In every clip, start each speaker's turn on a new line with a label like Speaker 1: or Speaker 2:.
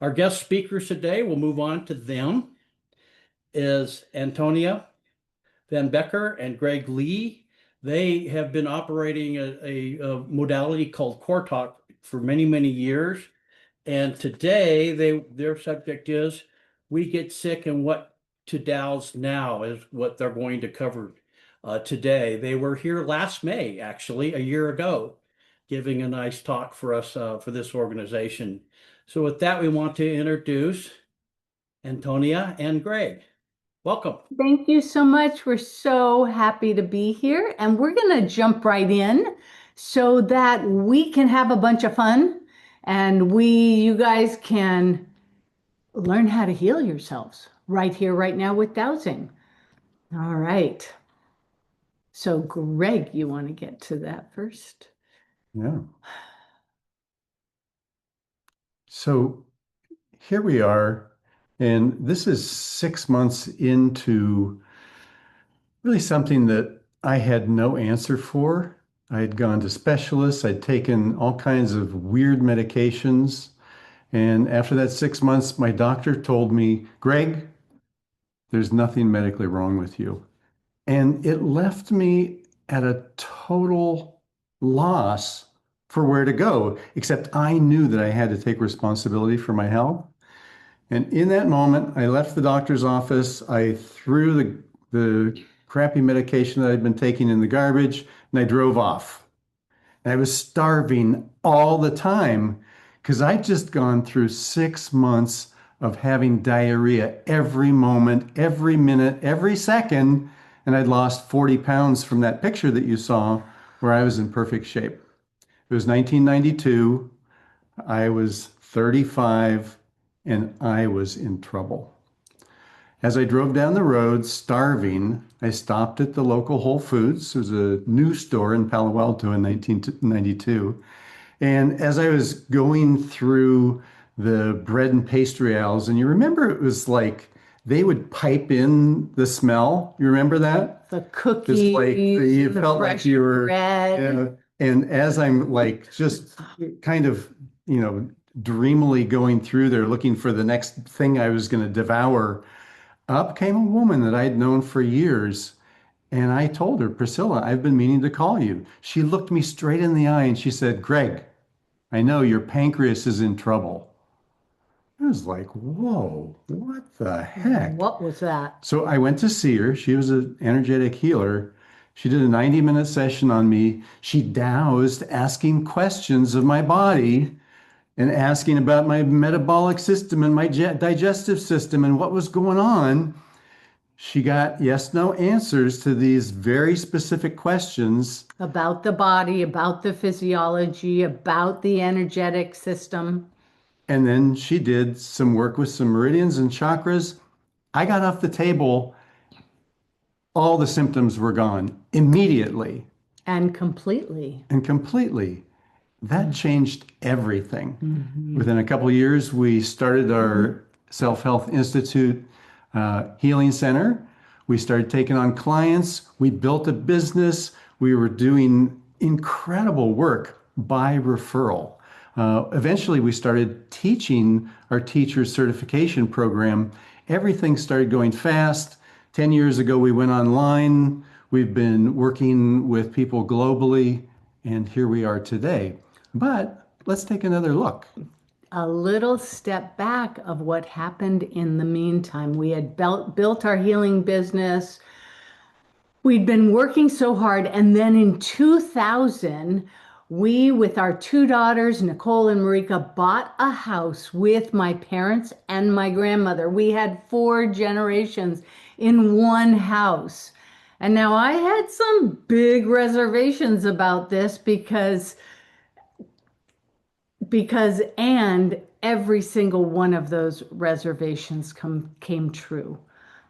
Speaker 1: Our guest speakers today, we'll move on to them, is Antonia Van Becker and Greg Lee. They have been operating a modality called Core Talk for many, many years. And today their subject is we get sick and what to douse now is what they're going to cover today. They were here last May, actually, a year ago, giving a nice talk for us for this organization. So with that, we want to introduce Antonia and Greg. Welcome.
Speaker 2: Thank you so much. We're so happy to be here, and we're going to jump right in so that we can have a bunch of fun and you guys can learn how to heal yourselves right here, right now with dowsing. All right. So, Greg, you want to get to that first?
Speaker 3: Yeah. So here we are, and this is 6 months into really something that I had no answer for. I had gone to specialists, I'd taken all kinds of weird medications. And after that 6 months, my doctor told me, Greg, there's nothing medically wrong with you. And it left me at a total loss for where to go, except I knew that I had to take responsibility for my health. And in that moment, I left the doctor's office. I threw the crappy medication that I'd been taking in the garbage, and I drove off. And I was starving all the time because I'd just gone through 6 months of having diarrhea every moment, every minute, every second. And I'd lost 40 pounds from that picture that you saw where I was in perfect shape. It was 1992. I was 35 and I was in trouble. As I drove down the road starving, I stopped at the local Whole Foods. It was a new store in Palo Alto in 1992. And as I was going through the bread and pastry aisles, and you remember it was like they would pipe in the smell. You remember that?
Speaker 2: The cookies,
Speaker 3: Just like you
Speaker 2: the
Speaker 3: felt like
Speaker 2: fresh
Speaker 3: you were,
Speaker 2: bread.
Speaker 3: and as I'm like just kind of, dreamily going through there looking for the next thing I was going to devour, up came a woman that I'd known for years. And I told her, Priscilla, I've been meaning to call you. She looked me straight in the eye and she said, Greg, I know your pancreas is in trouble. I was like, whoa, what the heck?
Speaker 2: What was that?
Speaker 3: So I went to see her. She was an energetic healer. She did a 90-minute session on me. She dowsed asking questions of my body and asking about my metabolic system and my digestive system and what was going on. She got yes, no answers to these very specific questions.
Speaker 2: About the body, about the physiology, about the energetic system.
Speaker 3: And then she did some work with some meridians and chakras. I got off the table. All the symptoms were gone immediately.
Speaker 2: And completely.
Speaker 3: And completely. That changed everything. Within a couple of years, we started our Self-Health Institute Healing Center. We started taking on clients. We built a business. We were doing incredible work by referral. Eventually, we started teaching our teacher certification program. Everything started going fast. 10 years ago, we went online. We've been working with people globally, and here we are today. But let's take another look.
Speaker 2: A little step back of what happened in the meantime. We had built our healing business. We'd been working so hard. And then in 2000, we, with our two daughters, Nicole and Marika, bought a house with my parents and my grandmother. We had 4 generations in one house. And now I had some big reservations about this because and every single one of those reservations came true.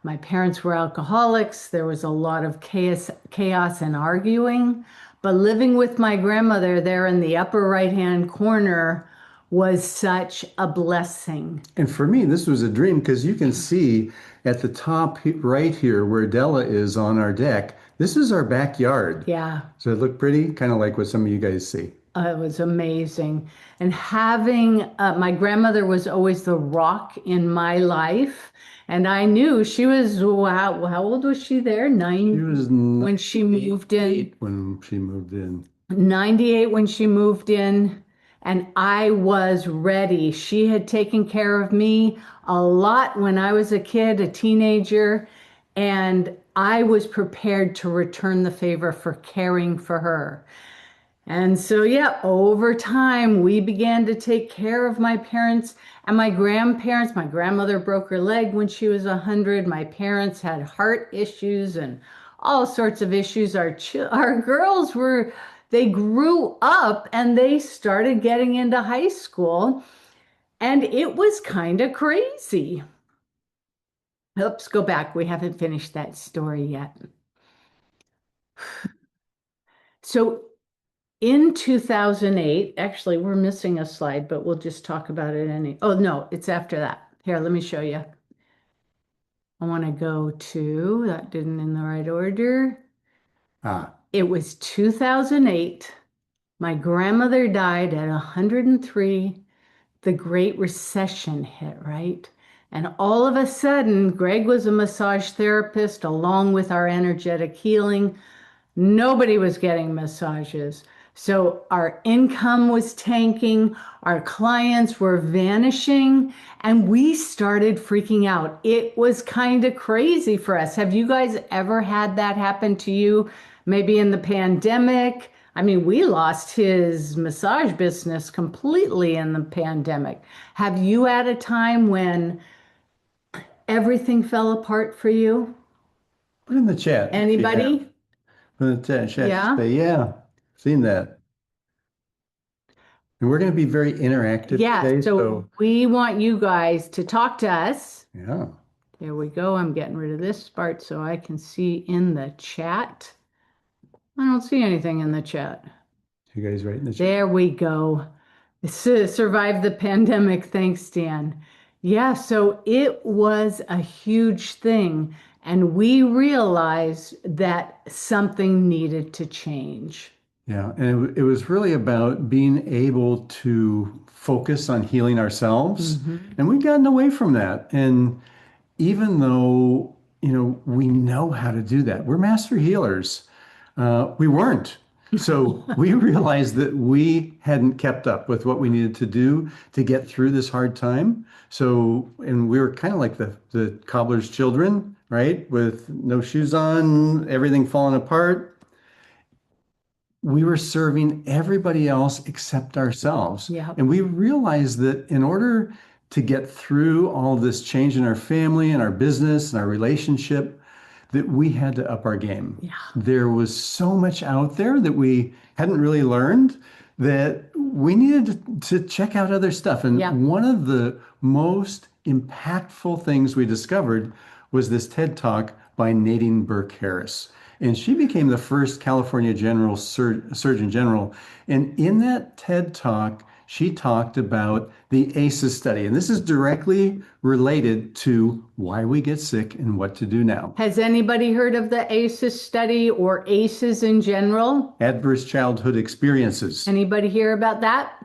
Speaker 2: My parents were alcoholics. There was a lot of chaos and arguing. But living with my grandmother there in the upper right-hand corner was such a blessing.
Speaker 3: And for me, this was a dream because you can see at the top right here where Della is on our deck, this is our backyard.
Speaker 2: Yeah.
Speaker 3: So it looked pretty, kind of like what some of you guys see.
Speaker 2: It was amazing. And having my grandmother was always the rock in my life. And I knew she was, wow, how old was she there?
Speaker 3: She was
Speaker 2: When she moved in.
Speaker 3: 98 when she moved in.
Speaker 2: 98 when she moved in, and I was ready. She had taken care of me a lot when I was a kid, a teenager, and I was prepared to return the favor for caring for her. And so, yeah, over time, we began to take care of my parents and my grandparents. My grandmother broke her leg when she was 100. My parents had heart issues and all sorts of issues. Our girls they grew up and they started getting into high school, and it was kind of crazy. Oops, go back. We haven't finished that story yet. So, in 2008, actually, we're missing a slide, but we'll just talk about it oh, no, it's after that. Here, let me show you. I want to go to, that didn't in the right order. It was 2008. My grandmother died at 103. The Great Recession hit, right? And all of a sudden, Greg was a massage therapist along with our energetic healing. Nobody was getting massages. So our income was tanking, our clients were vanishing, and we started freaking out. It was kind of crazy for us. Have you guys ever had that happen to you? Maybe in the pandemic? I mean, we lost his massage business completely in the pandemic. Have you had a time when everything fell apart for you?
Speaker 3: Put in the chat.
Speaker 2: Anybody?
Speaker 3: Put in the chat.
Speaker 2: Yeah.
Speaker 3: Say, yeah, seen that. And we're going to be very interactive today.
Speaker 2: So we want you guys to talk to us.
Speaker 3: Yeah.
Speaker 2: There we go. I'm getting rid of this part so I can see in the chat. I don't see anything in the chat.
Speaker 3: You guys right in the chat.
Speaker 2: There we go. Survived the pandemic. Thanks, Dan. Yeah, so it was a huge thing. And we realized that something needed to change.
Speaker 3: Yeah, and it was really about being able to focus on healing ourselves. And we've gotten away from that. And even though, we know how to do that, we're master healers. We weren't. So we realized that we hadn't kept up with what we needed to do to get through this hard time. So, and we were kind of like the cobbler's children, right? With no shoes on, everything falling apart. We were serving everybody else except ourselves.
Speaker 2: Yeah.
Speaker 3: And we realized that in order to get through all this change in our family and our business and our relationship, that we had to up our game.
Speaker 2: Yeah.
Speaker 3: There was so much out there that we hadn't really learned that we needed to check out other stuff. And one of the most impactful things we discovered was this TED Talk by Nadine Burke Harris. And she became the first California Surgeon General. And in that TED Talk, she talked about the ACEs study. And this is directly related to why we get sick and what to do now.
Speaker 2: Has anybody heard of the ACEs study or ACEs in general?
Speaker 3: Adverse childhood experiences.
Speaker 2: Anybody hear about that?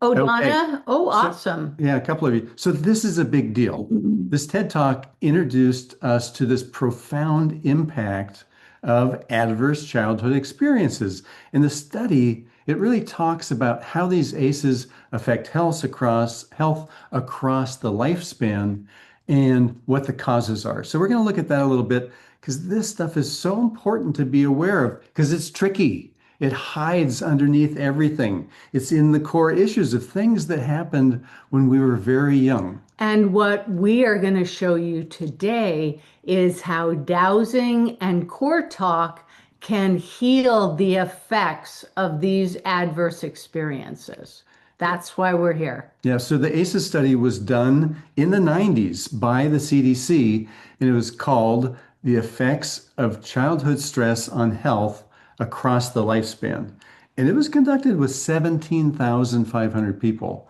Speaker 2: Oh, Donna?
Speaker 3: Okay.
Speaker 2: Oh, awesome.
Speaker 3: Yeah, a couple of you. So this is a big deal. This TED Talk introduced us to this profound impact of adverse childhood experiences. In the study, it really talks about how these ACEs affect health across the lifespan and what the causes are. So we're going to look at that a little bit because this stuff is so important to be aware of because it's tricky. It hides underneath everything. It's in the core issues of things that happened when we were very young.
Speaker 2: And what we are going to show you today is how dowsing and core talk can heal the effects of these adverse experiences. That's why we're here.
Speaker 3: Yeah, so the ACEs study was done in the 90s by the CDC, and it was called The Effects of Childhood Stress on Health Across the Lifespan. And it was conducted with 17,500 people.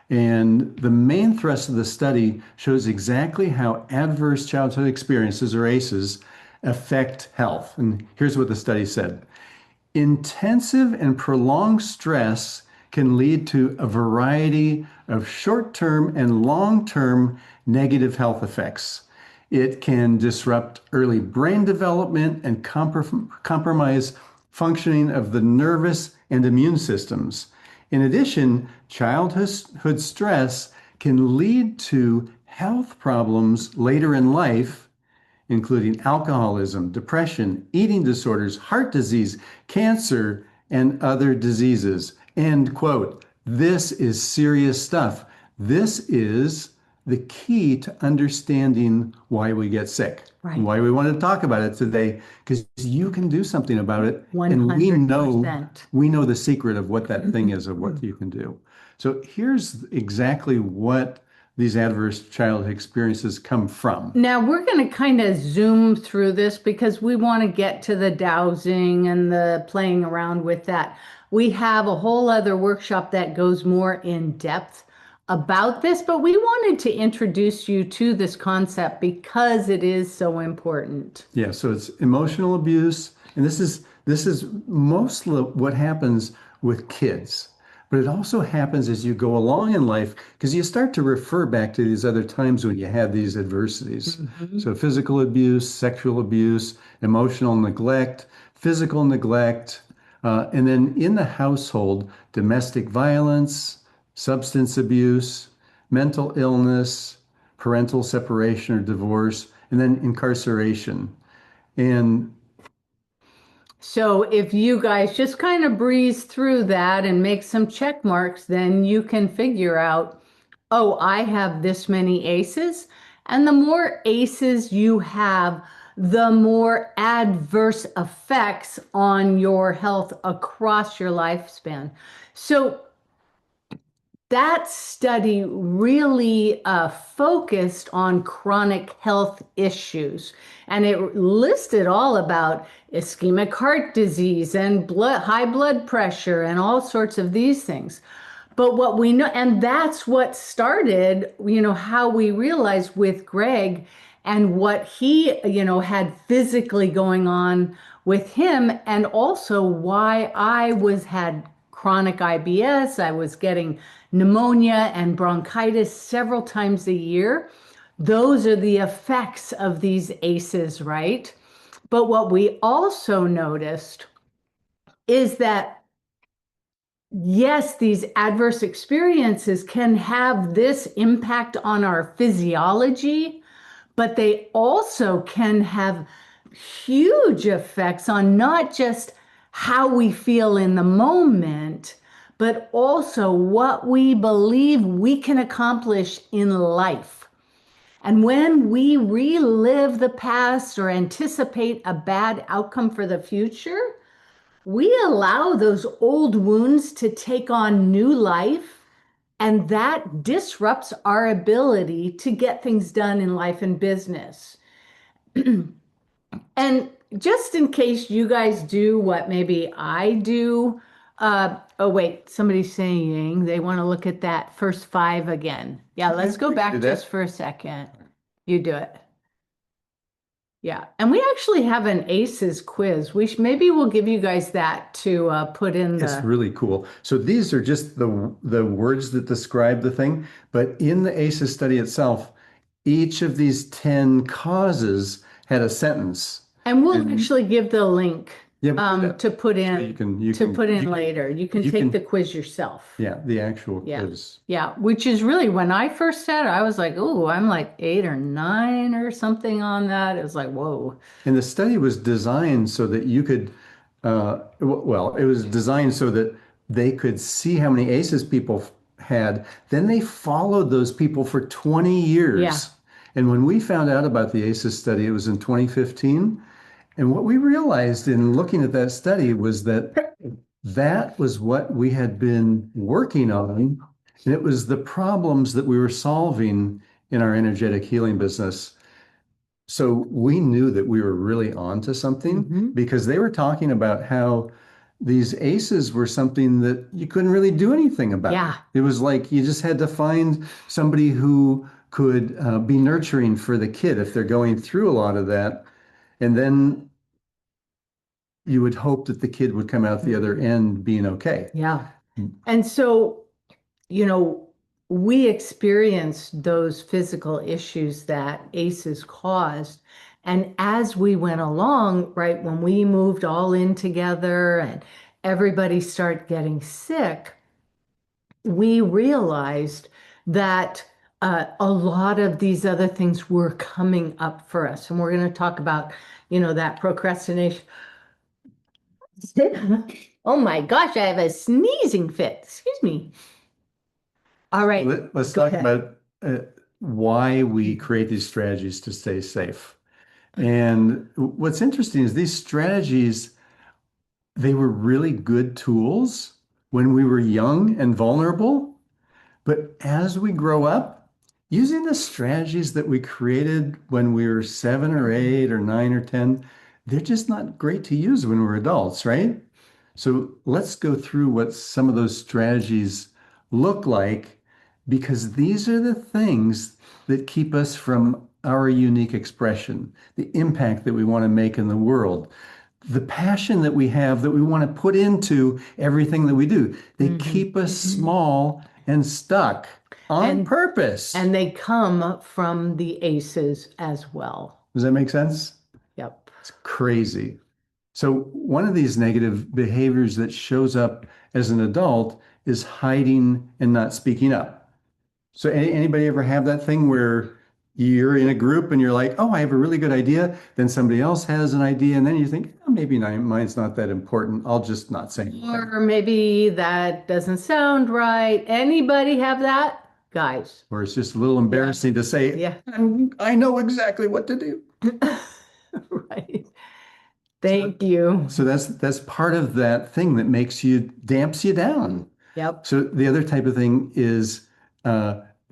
Speaker 3: And the main thrust of the study shows exactly how adverse childhood experiences, or ACEs, affect health. And here's what the study said. Intensive and prolonged stress can lead to a variety of short-term and long-term negative health effects. It can disrupt early brain development and compromise functioning of the nervous and immune systems. In addition, childhood stress can lead to health problems later in life, including alcoholism, depression, eating disorders, heart disease, cancer, and other diseases. End quote. This is serious stuff. This is the key to understanding why we get sick.
Speaker 2: Right.
Speaker 3: And why we want to talk about it today, because you can do something about it.
Speaker 2: 100%.
Speaker 3: And we know the secret of what that thing is, of what you can do. So here's exactly what these adverse childhood experiences come from.
Speaker 2: Now we're going to kind of zoom through this because we want to get to the dowsing and the playing around with that. We have a whole other workshop that goes more in depth about this, but we wanted to introduce you to this concept because it is so important.
Speaker 3: Yeah, so it's emotional abuse, and this is mostly what happens with kids. But it also happens as you go along in life, because you start to refer back to these other times when you had these adversities. Mm-hmm. So physical abuse, sexual abuse, emotional neglect, physical neglect, and then in the household, domestic violence, substance abuse, mental illness, parental separation or divorce, and then incarceration. And
Speaker 2: so if you guys just kind of breeze through that and make some check marks, then you can figure out, oh, I have this many ACEs. And the more ACEs you have, the more adverse effects on your health across your lifespan. So that study really focused on chronic health issues, and it listed all about ischemic heart disease and high blood pressure and all sorts of these things. But what we know, and that's what started, how we realized with Greg and what he, had physically going on with him, and also why I had chronic IBS. I was getting pneumonia and bronchitis several times a year. Those are the effects of these ACEs, right? But what we also noticed is that, yes, these adverse experiences can have this impact on our physiology, but they also can have huge effects on not just how we feel in the moment, but also what we believe we can accomplish in life. And when we relive the past or anticipate a bad outcome for the future, we allow those old wounds to take on new life, and that disrupts our ability to get things done in life and business. And just in case you guys do what maybe I do, oh wait, somebody's saying they want to look at that first 5 again. Yeah, let's go back just for a second. You do it. Yeah, and we actually have an ACEs quiz. Maybe we'll give you guys that to put in the.
Speaker 3: It's really cool. So these are just the words that describe the thing, but in the ACEs study itself, each of these 10 causes had a sentence.
Speaker 2: And we'll actually give the link
Speaker 3: Yeah,
Speaker 2: to put in later. You can take the quiz yourself.
Speaker 3: Yeah, the actual quiz.
Speaker 2: Yeah, which is really, when I first said it, I was like, oh, I'm like 8 or 9 or something on that. It was like, whoa.
Speaker 3: And the study was designed so that you could, it was designed so that they could see how many ACEs people had. Then they followed those people for 20 years.
Speaker 2: Yeah.
Speaker 3: And when we found out about the ACEs study, it was in 2015. And what we realized in looking at that study was that that was what we had been working on. And it was the problems that we were solving in our energetic healing business. So we knew that we were really onto something, because they were talking about how these ACEs were something that you couldn't really do anything about.
Speaker 2: Yeah.
Speaker 3: It was like you just had to find somebody who could be nurturing for the kid if they're going through a lot of that. And then you would hope that the kid would come out the other end being okay.
Speaker 2: Yeah. And so, we experienced those physical issues that ACEs caused. And as we went along, right, when we moved all in together and everybody started getting sick, we realized that a lot of these other things were coming up for us. And we're going to talk about, that procrastination. Oh my gosh, I have a sneezing fit. Excuse me. All right.
Speaker 3: Let's
Speaker 2: go
Speaker 3: talk
Speaker 2: ahead.
Speaker 3: about why we create these strategies to stay safe. And what's interesting is these strategies, they were really good tools when we were young and vulnerable. But as we grow up, using the strategies that we created when we were 7 or 8 or 9 or 10, they're just not great to use when we're adults, right? So let's go through what some of those strategies look like, because these are the things that keep us from our unique expression, the impact that we want to make in the world, the passion that we have that we want to put into everything that we do. They keep us small and stuck on purpose.
Speaker 2: And they come from the ACEs as well.
Speaker 3: Does that make sense?
Speaker 2: Yep.
Speaker 3: It's crazy. So one of these negative behaviors that shows up as an adult is hiding and not speaking up. So anybody ever have that thing where you're in a group and you're like, oh, I have a really good idea. Then somebody else has an idea. And then you think, oh, maybe mine's not that important. I'll just not say anything.
Speaker 2: Or maybe that doesn't sound right. Anybody have that? Guys.
Speaker 3: Or it's just a little embarrassing to say,
Speaker 2: Yeah.
Speaker 3: I know exactly what to do.
Speaker 2: Right. Thank you.
Speaker 3: So that's part of that thing that damps you down.
Speaker 2: Yep.
Speaker 3: So the other type of thing is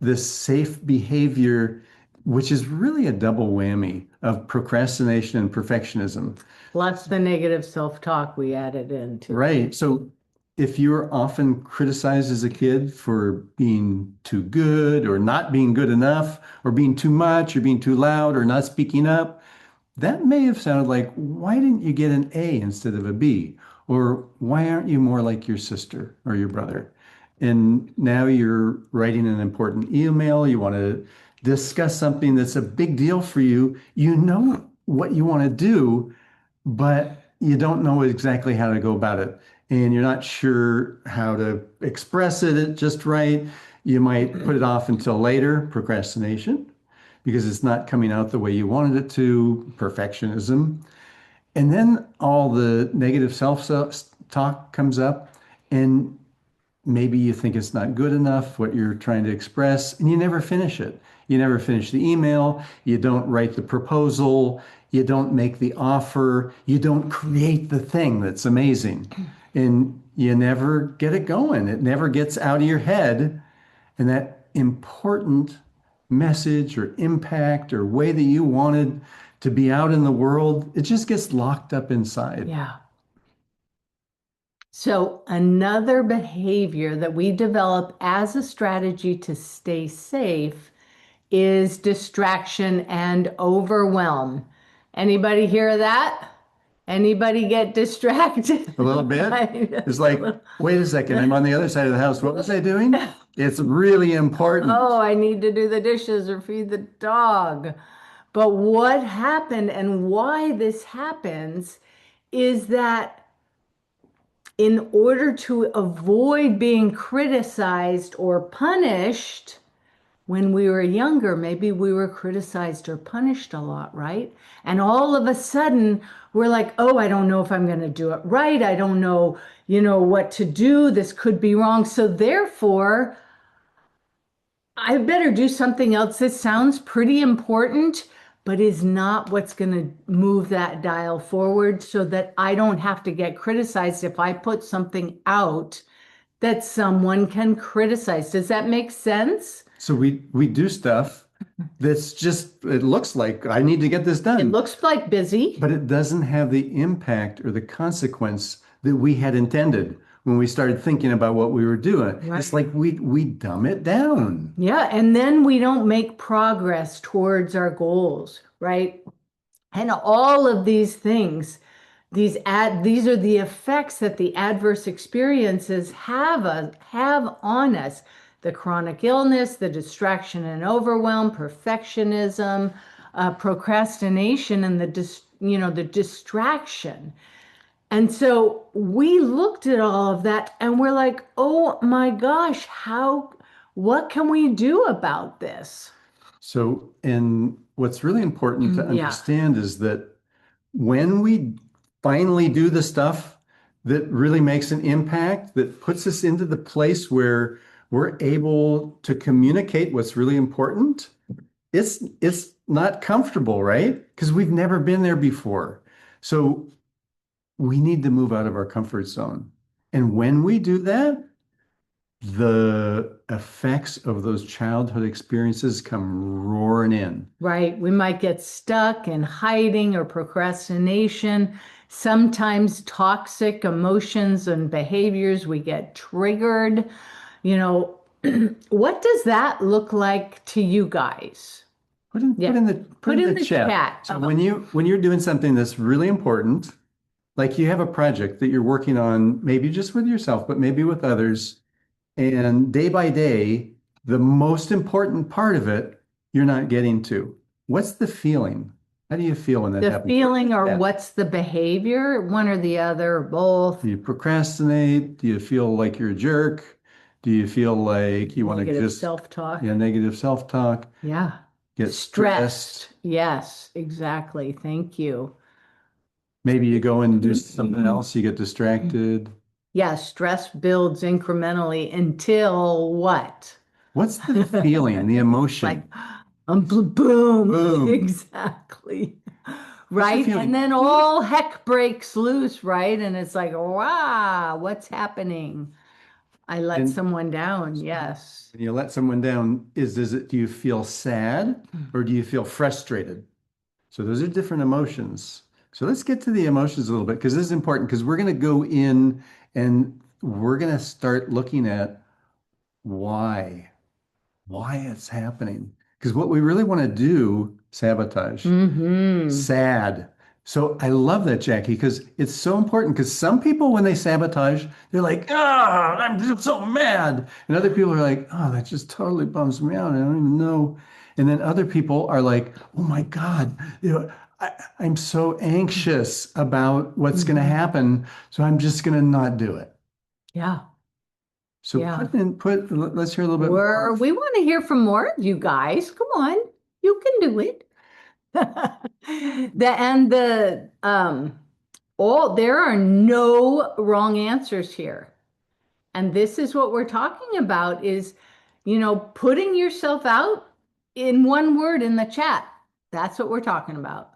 Speaker 3: this safe behavior, which is really a double whammy of procrastination and perfectionism.
Speaker 2: Plus the negative self-talk we added into.
Speaker 3: Right. So if you were often criticized as a kid for being too good or not being good enough or being too much or being too loud or not speaking up, that may have sounded like, why didn't you get an A instead of a B? Or why aren't you more like your sister or your brother? And now you're writing an important email, you want to discuss something that's a big deal for you. You know what you want to do, but you don't know exactly how to go about it. And you're not sure how to express it just right. You might put it off until later, procrastination, because it's not coming out the way you wanted it to, perfectionism. And then all the negative self-talk comes up, and maybe you think it's not good enough, what you're trying to express, and you never finish it. You never finish the email, you don't write the proposal, you don't make the offer, you don't create the thing that's amazing, and you never get it going. It never gets out of your head, and that important message or impact or way that you wanted to be out in the world, it just gets locked up inside.
Speaker 2: Yeah. So another behavior that we develop as a strategy to stay safe is distraction and overwhelm. Anybody hear that? Anybody get distracted?
Speaker 3: A little bit. It's like, wait a second, I'm on the other side of the house. What was I doing? It's really important.
Speaker 2: Oh, I need to do the dishes or feed the dog. But what happened and why this happens is that in order to avoid being criticized or punished, when we were younger, maybe we were criticized or punished a lot, right? And all of a sudden, we're like, oh, I don't know if I'm going to do it right. I don't know, what to do. This could be wrong. So therefore, I better do something else that sounds pretty important, but is not what's going to move that dial forward so that I don't have to get criticized if I put something out that someone can criticize. Does that make sense?
Speaker 3: So we do stuff that's just, it looks like I need to get this done.
Speaker 2: It looks like busy.
Speaker 3: But it doesn't have the impact or the consequence that we had intended when we started thinking about what we were doing.
Speaker 2: Right.
Speaker 3: It's like we dumb it down.
Speaker 2: Yeah, and then we don't make progress towards our goals, right? And all of these things these are the effects that the adverse experiences have on us. The chronic illness, the distraction and overwhelm, perfectionism, procrastination, and the distraction. And so we looked at all of that and we're like, oh my gosh, what can we do about this?
Speaker 3: So, and what's really important to
Speaker 2: Yeah.
Speaker 3: understand is that when we finally do the stuff that really makes an impact, that puts us into the place where we're able to communicate what's really important, it's not comfortable, right? Because we've never been there before. So we need to move out of our comfort zone. And when we do that, the effects of those childhood experiences come roaring in.
Speaker 2: Right. We might get stuck in hiding or procrastination. Sometimes toxic emotions and behaviors, we get triggered. You know, what does that look like to you guys?
Speaker 3: Put in
Speaker 2: Yeah.
Speaker 3: put in the chat. So when you're doing something that's really important, like you have a project that you're working on, maybe just with yourself, but maybe with others, and day by day, the most important part of it, you're not getting to. What's the feeling? How do you feel when that
Speaker 2: The
Speaker 3: happens?
Speaker 2: feeling or
Speaker 3: Yeah.
Speaker 2: what's the behavior? One or the other, or both.
Speaker 3: Do you procrastinate? Do you feel like you're a jerk? Do you feel like you want to
Speaker 2: Negative
Speaker 3: just,
Speaker 2: self-talk.
Speaker 3: yeah, negative self-talk?
Speaker 2: Yeah.
Speaker 3: Get
Speaker 2: Stressed.
Speaker 3: stressed?
Speaker 2: Yes, exactly. Thank you.
Speaker 3: Maybe you go and do something else, you get distracted.
Speaker 2: Yeah, stress builds incrementally until what?
Speaker 3: What's the feeling, the emotion?
Speaker 2: Like, boom.
Speaker 3: Boom.
Speaker 2: Exactly.
Speaker 3: What's the
Speaker 2: Right?
Speaker 3: feeling?
Speaker 2: And then all heck breaks loose, right? And it's like, wow, what's happening? I let
Speaker 3: And
Speaker 2: someone down. Yes.
Speaker 3: when you let someone down, do you feel sad or do you feel frustrated? So those are different emotions. So let's get to the emotions a little bit because this is important because we're going to go in and we're going to start looking at why it's happening. Because what we really want to do, sabotage, sad. So I love that, Jackie, because it's so important. Because some people, when they sabotage, they're like, ah, I'm just so mad. And other people are like, oh, that just totally bums me out. I don't even know. And then other people are like, oh my God, I'm so anxious about what's going to happen. So I'm just going to not do it.
Speaker 2: Yeah.
Speaker 3: So
Speaker 2: Yeah.
Speaker 3: let's hear a little bit more.
Speaker 2: We want to hear from more of you guys. Come on, you can do it. There are no wrong answers here. And this is what we're talking about is, putting yourself out in one word in the chat. That's what we're talking about.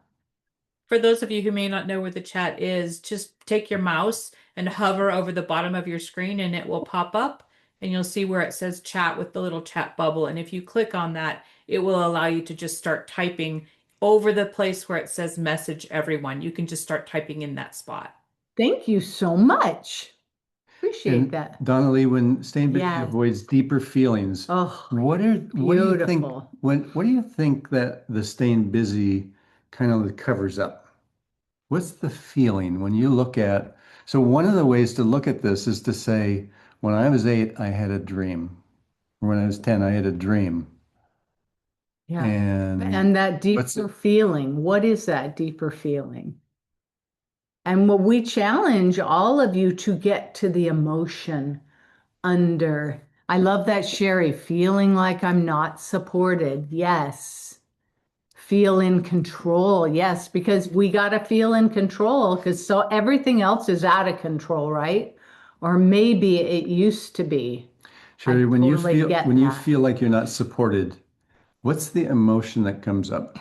Speaker 4: For those of you who may not know where the chat is, just take your mouse and hover over the bottom of your screen and it will pop up and you'll see where it says chat with the little chat bubble. And if you click on that, it will allow you to just start typing over the place where it says message everyone. You can just start typing in that spot.
Speaker 2: Thank you so much. Appreciate
Speaker 3: And
Speaker 2: that.
Speaker 3: Donnelly, when staying busy
Speaker 2: Yes.
Speaker 3: avoids deeper feelings,
Speaker 2: Oh,
Speaker 3: what do you think
Speaker 2: beautiful.
Speaker 3: what do you think that the staying busy kind of covers up? What's the feeling when you look at, so one of the ways to look at this is to say, when I was 8, I had a dream. Or when I was 10, I had a dream.
Speaker 2: Yeah.
Speaker 3: And
Speaker 2: that deeper feeling, what is that deeper feeling? And what we challenge all of you to get to the emotion under. I love that, Sherry, feeling like I'm not supported. Yes. Feel in control. Yes, because we got to feel in control because so everything else is out of control, right? Or maybe it used to be.
Speaker 3: Sherry, when you
Speaker 2: totally get
Speaker 3: you
Speaker 2: that.
Speaker 3: feel like you're not supported, what's the emotion that comes up?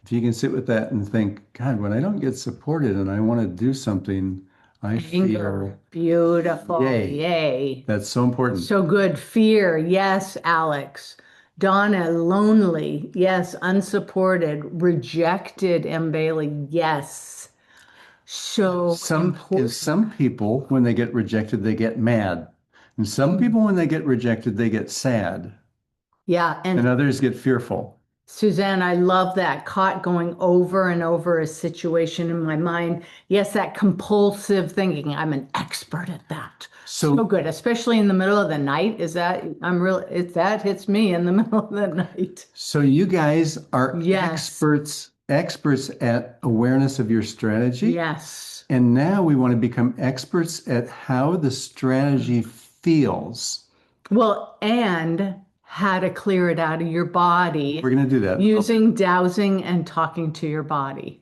Speaker 3: If you can sit with that and think, God, when I don't get supported and I want to do something, I
Speaker 2: Anger.
Speaker 3: feel
Speaker 2: Beautiful.
Speaker 3: yay.
Speaker 2: Yay.
Speaker 3: That's so important.
Speaker 2: So good. Fear. Yes, Alex. Donna, lonely. Yes, unsupported. Rejected, M. Bailey. Yes. So important.
Speaker 3: Some people, when they get rejected, they get mad. And some people, when they get rejected, they get sad.
Speaker 2: Yeah.
Speaker 3: And others get fearful.
Speaker 2: Suzanne, I love that. Caught going over and over a situation in my mind. Yes, that compulsive thinking. I'm an expert at that. So good, especially in the middle of the night. If that hits me in the middle of the night.
Speaker 3: So you guys are
Speaker 2: Yes.
Speaker 3: experts at awareness of your strategy.
Speaker 2: Yes.
Speaker 3: And now we want to become experts at how the strategy feels.
Speaker 2: Well, and how to clear it out of your body
Speaker 3: We're going to do that.
Speaker 2: using dowsing and talking to your body.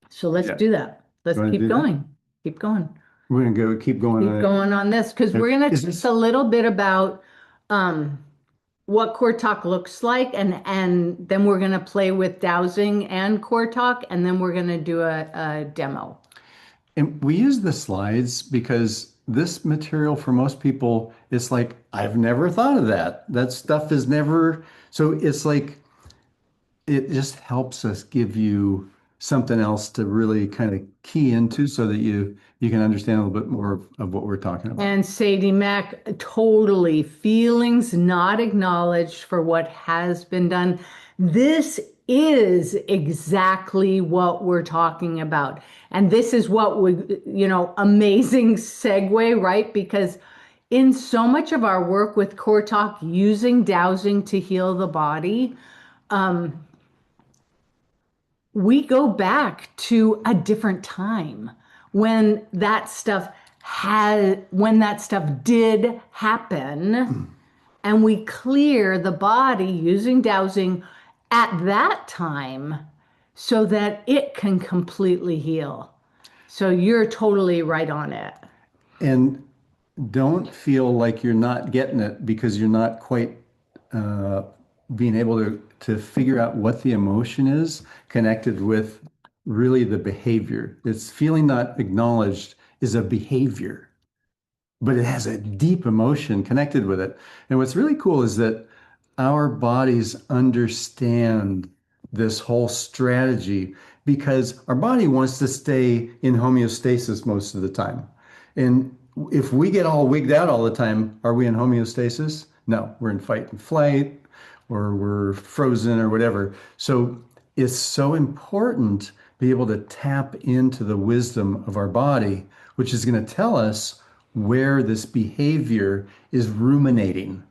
Speaker 2: So let's
Speaker 3: Yeah.
Speaker 2: do that. Let's
Speaker 3: You wanna
Speaker 2: keep
Speaker 3: do that?
Speaker 2: going. Keep going.
Speaker 3: We're going to keep going on
Speaker 2: Keep
Speaker 3: it.
Speaker 2: going on this because we're going to
Speaker 3: Is
Speaker 2: talk
Speaker 3: this-
Speaker 2: a little bit about what core talk looks like, and then we're going to play with dowsing and core talk, and then we're going to do a demo.
Speaker 3: And we use the slides because this material for most people, it's like, I've never thought of that. That stuff is never, so it's like, it just helps us give you something else to really kind of key into so that you can understand a little bit more of what we're talking about.
Speaker 2: And Sadie Mack, totally feelings not acknowledged for what has been done. This is exactly what we're talking about. And this is what would, amazing segue, right? Because in so much of our work with Core Talk, using dowsing to heal the body, we go back to a different time when that stuff did happen, and we clear the body using dowsing at that time so that it can completely heal. So you're totally right on it.
Speaker 3: And don't feel like you're not getting it because you're not quite being able to figure out what the emotion is connected with really the behavior. It's feeling not acknowledged is a behavior, but it has a deep emotion connected with it. And what's really cool is that our bodies understand this whole strategy because our body wants to stay in homeostasis most of the time. And if we get all wigged out all the time, are we in homeostasis? No, we're in fight and flight, or we're frozen or whatever. So it's so important to be able to tap into the wisdom of our body, which is going to tell us where this behavior is ruminating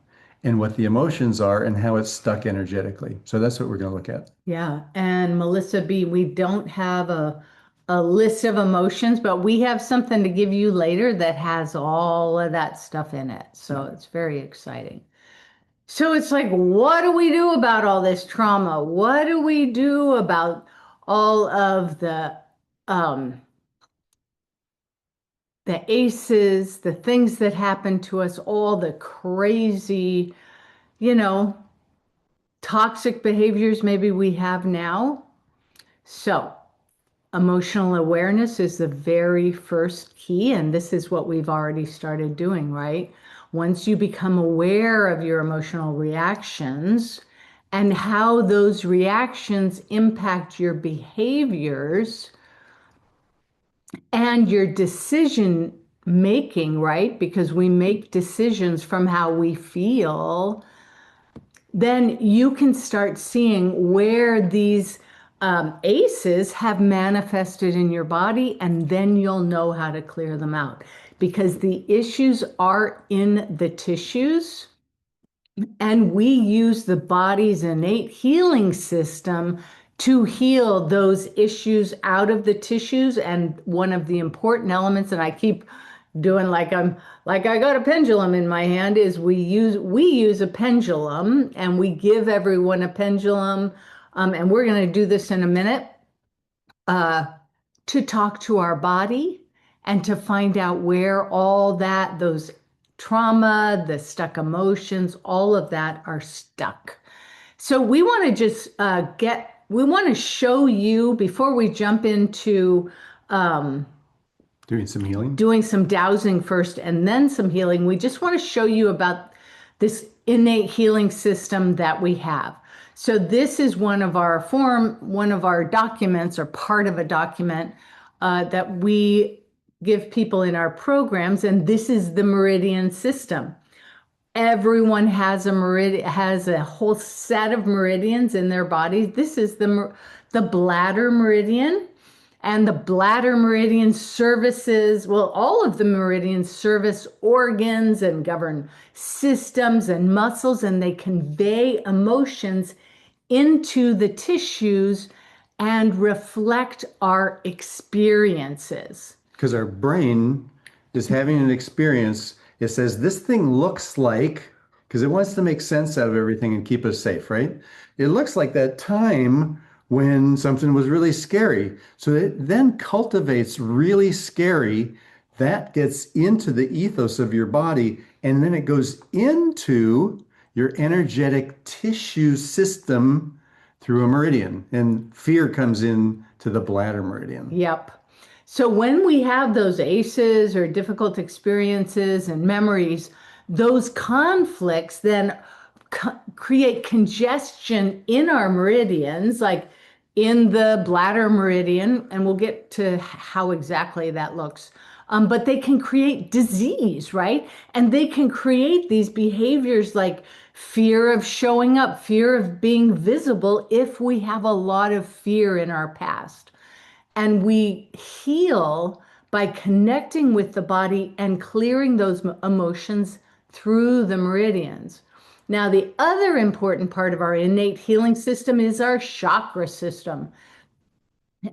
Speaker 3: and what the emotions are and how it's stuck energetically. So that's what we're going to look at.
Speaker 2: Yeah. And Melissa B., we don't have a list of emotions, but we have something to give you later that has all of that stuff in it. So it's very exciting. So it's like, what do we do about all this trauma? What do we do about all of the ACEs, the things that happen to us, all the crazy, toxic behaviors maybe we have now? So emotional awareness is the very first key, and this is what we've already started doing, right? Once you become aware of your emotional reactions and how those reactions impact your behaviors and your decision making, right? Because we make decisions from how we feel, then you can start seeing where these ACEs have manifested in your body, and then you'll know how to clear them out because the issues are in the tissues, and we use the body's innate healing system to heal those issues out of the tissues. And one of the important elements, and I keep doing like I got a pendulum in my hand, is we use a pendulum, and we give everyone a pendulum, and we're going to do this in a minute, to talk to our body and to find out where all those trauma, the stuck emotions, all of that are stuck. So we want to just we want to show you before we jump into
Speaker 3: Doing some healing.
Speaker 2: doing some dowsing first and then some healing. We just want to show you about this innate healing system that we have. So this is one of our documents, or part of a document that we give people in our programs, and this is the Meridian system. Everyone has a meridian, has a whole set of meridians in their body. This is the bladder meridian, and the bladder meridian services, well, all of the meridians service organs and govern systems and muscles, and they convey emotions into the tissues and reflect our experiences.
Speaker 3: Because our brain is having an experience. It says this thing looks like, because it wants to make sense out of everything and keep us safe, right? It looks like that time when something was really scary. So it then cultivates really scary. That gets into the ethos of your body, and then it goes into your energetic tissue system through a meridian. And fear comes in to the bladder meridian.
Speaker 2: Yep. So when we have those ACEs or difficult experiences and memories, those conflicts then create congestion in our meridians, like in the bladder meridian, and we'll get to how exactly that looks. But they can create disease, right? And they can create these behaviors like fear of showing up, fear of being visible if we have a lot of fear in our past. And we heal by connecting with the body and clearing those emotions through the meridians. Now, the other important part of our innate healing system is our chakra system.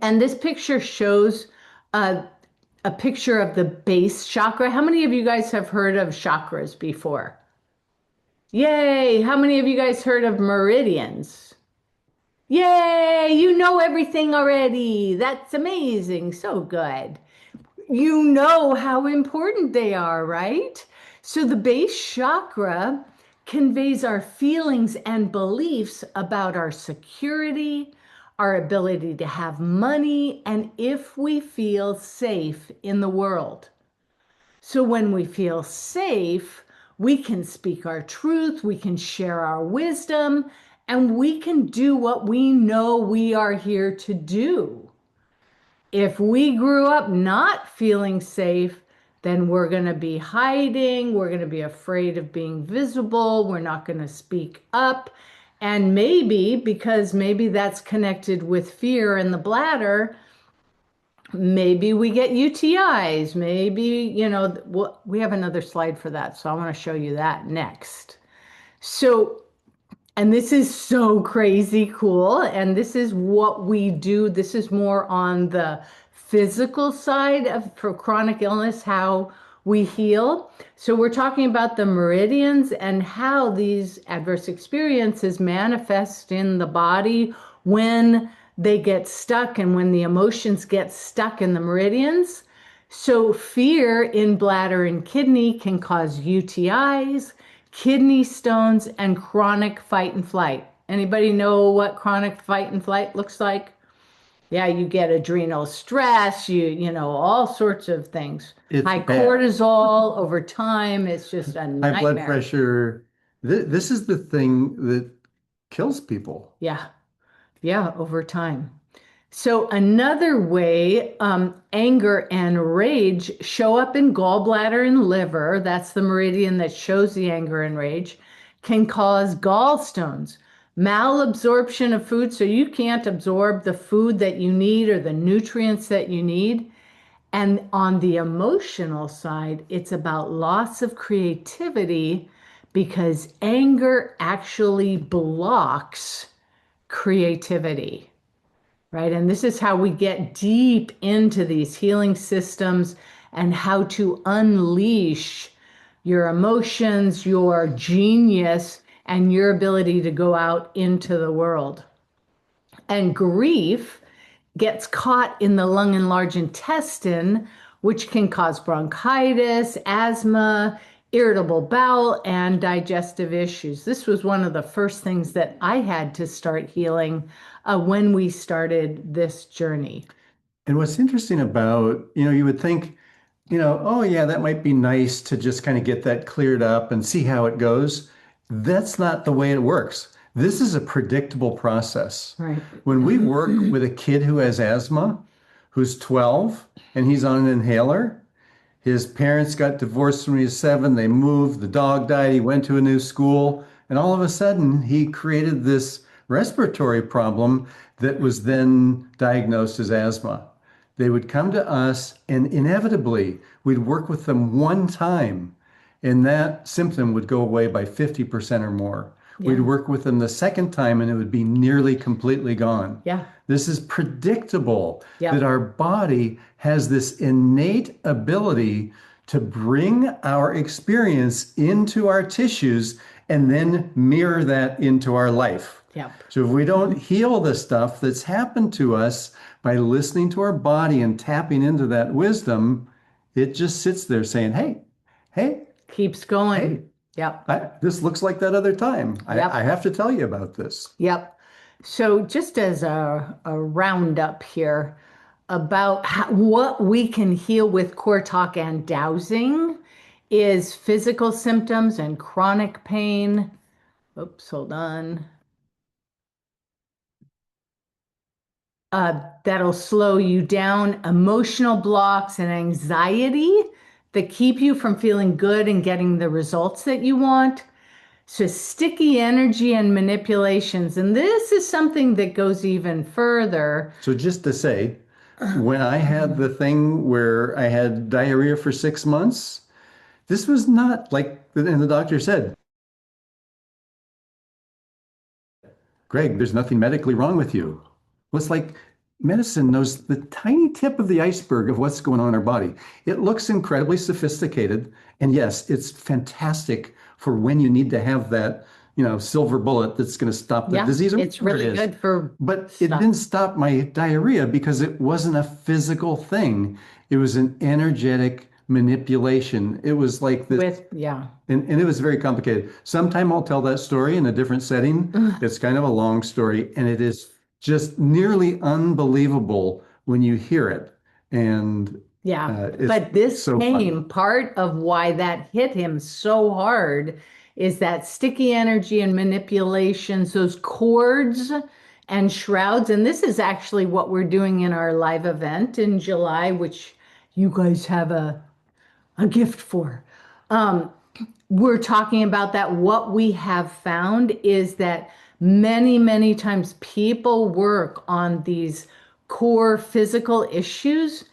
Speaker 2: And this picture shows a picture of the base chakra. How many of you guys have heard of chakras before? Yay! How many of you guys heard of meridians? Yay! You know everything already. That's amazing. So good. You know how important they are, right? So the base chakra conveys our feelings and beliefs about our security, our ability to have money, and if we feel safe in the world. So when we feel safe, we can speak our truth, we can share our wisdom, and we can do what we know we are here to do. If we grew up not feeling safe, then we're going to be hiding, we're going to be afraid of being visible, we're not going to speak up. And maybe, because maybe that's connected with fear in the bladder, maybe we get UTIs, maybe, we have another slide for that. So I want to show you that next. So, and this is so crazy cool. And this is what we do. This is more on the physical side for chronic illness, how we heal. So we're talking about the meridians and how these adverse experiences manifest in the body when they get stuck and when the emotions get stuck in the meridians. So fear in bladder and kidney can cause UTIs, kidney stones, and chronic fight and flight. Anybody know what chronic fight and flight looks like? Yeah, you get adrenal stress, all sorts of things.
Speaker 3: It's
Speaker 2: high
Speaker 3: bad.
Speaker 2: Cortisol over time. It's just a nightmare.
Speaker 3: High blood pressure. This is the thing that kills people.
Speaker 2: Yeah, over time. So another way anger and rage show up in gallbladder and liver, that's the meridian that shows the anger and rage, can cause gallstones, malabsorption of food, so you can't absorb the food that you need or the nutrients that you need. And on the emotional side, it's about loss of creativity because anger actually blocks creativity. Right? And this is how we get deep into these healing systems and how to unleash your emotions, your genius, and your ability to go out into the world. And grief gets caught in the lung and large intestine, which can cause bronchitis, asthma, irritable bowel, and digestive issues. This was one of the first things that I had to start healing when we started this journey.
Speaker 3: And what's interesting about, you would think, oh yeah, that might be nice to just kind of get that cleared up and see how it goes. That's not the way it works. This is a predictable process.
Speaker 2: Right.
Speaker 3: When we work with a kid who has asthma, who's 12, and he's on an inhaler, His parents got divorced when he was 7. They moved. The dog died. He went to a new school. And all of a sudden, he created this respiratory problem that was then diagnosed as asthma. They would come to us, and inevitably, we'd work with them one time, and that symptom would go away by 50% or more.
Speaker 2: Yeah.
Speaker 3: We'd work with them the second time, and it would be nearly completely gone.
Speaker 2: Yeah.
Speaker 3: This is predictable
Speaker 2: Yeah.
Speaker 3: that our body has this innate ability to bring our experience into our tissues and then mirror that into our life.
Speaker 2: Yep.
Speaker 3: So if we don't heal the stuff that's happened to us by listening to our body and tapping into that wisdom, it just sits there saying, hey,
Speaker 2: Keeps going.
Speaker 3: Hey.
Speaker 2: Yep.
Speaker 3: this looks like that other time.
Speaker 2: Yep.
Speaker 3: I have to tell you about this.
Speaker 2: Yep. So just as a roundup here about what we can heal with core talk and dowsing is physical symptoms and chronic pain. Oops, hold on. That'll slow you down, emotional blocks and anxiety that keep you from feeling good and getting the results that you want. So sticky energy and manipulations. And this is something that goes even further.
Speaker 3: So just to say, when I had the thing where I had diarrhea for 6 months, this was not like, and the doctor said, Greg, there's nothing medically wrong with you. Well, it's like medicine knows the tiny tip of the iceberg of what's going on in our body. It looks incredibly sophisticated. And yes, it's fantastic for when you need to have that, silver bullet that's going to stop the disease.
Speaker 2: It's really good for
Speaker 3: But it didn't stop my diarrhea because it wasn't a physical thing. It was an energetic manipulation. It was like this. And it was very complicated. Sometime I'll tell that story in a different setting. It's kind of a long story, and it is just nearly unbelievable when you hear it. And
Speaker 2: but this
Speaker 3: so
Speaker 2: came, part of why that hit him so hard is that sticky energy and manipulations, those cords and shrouds. And this is actually what we're doing in our live event in July, which you guys have a gift for. We're talking about that. What we have found is that many, many times people work on these core physical issues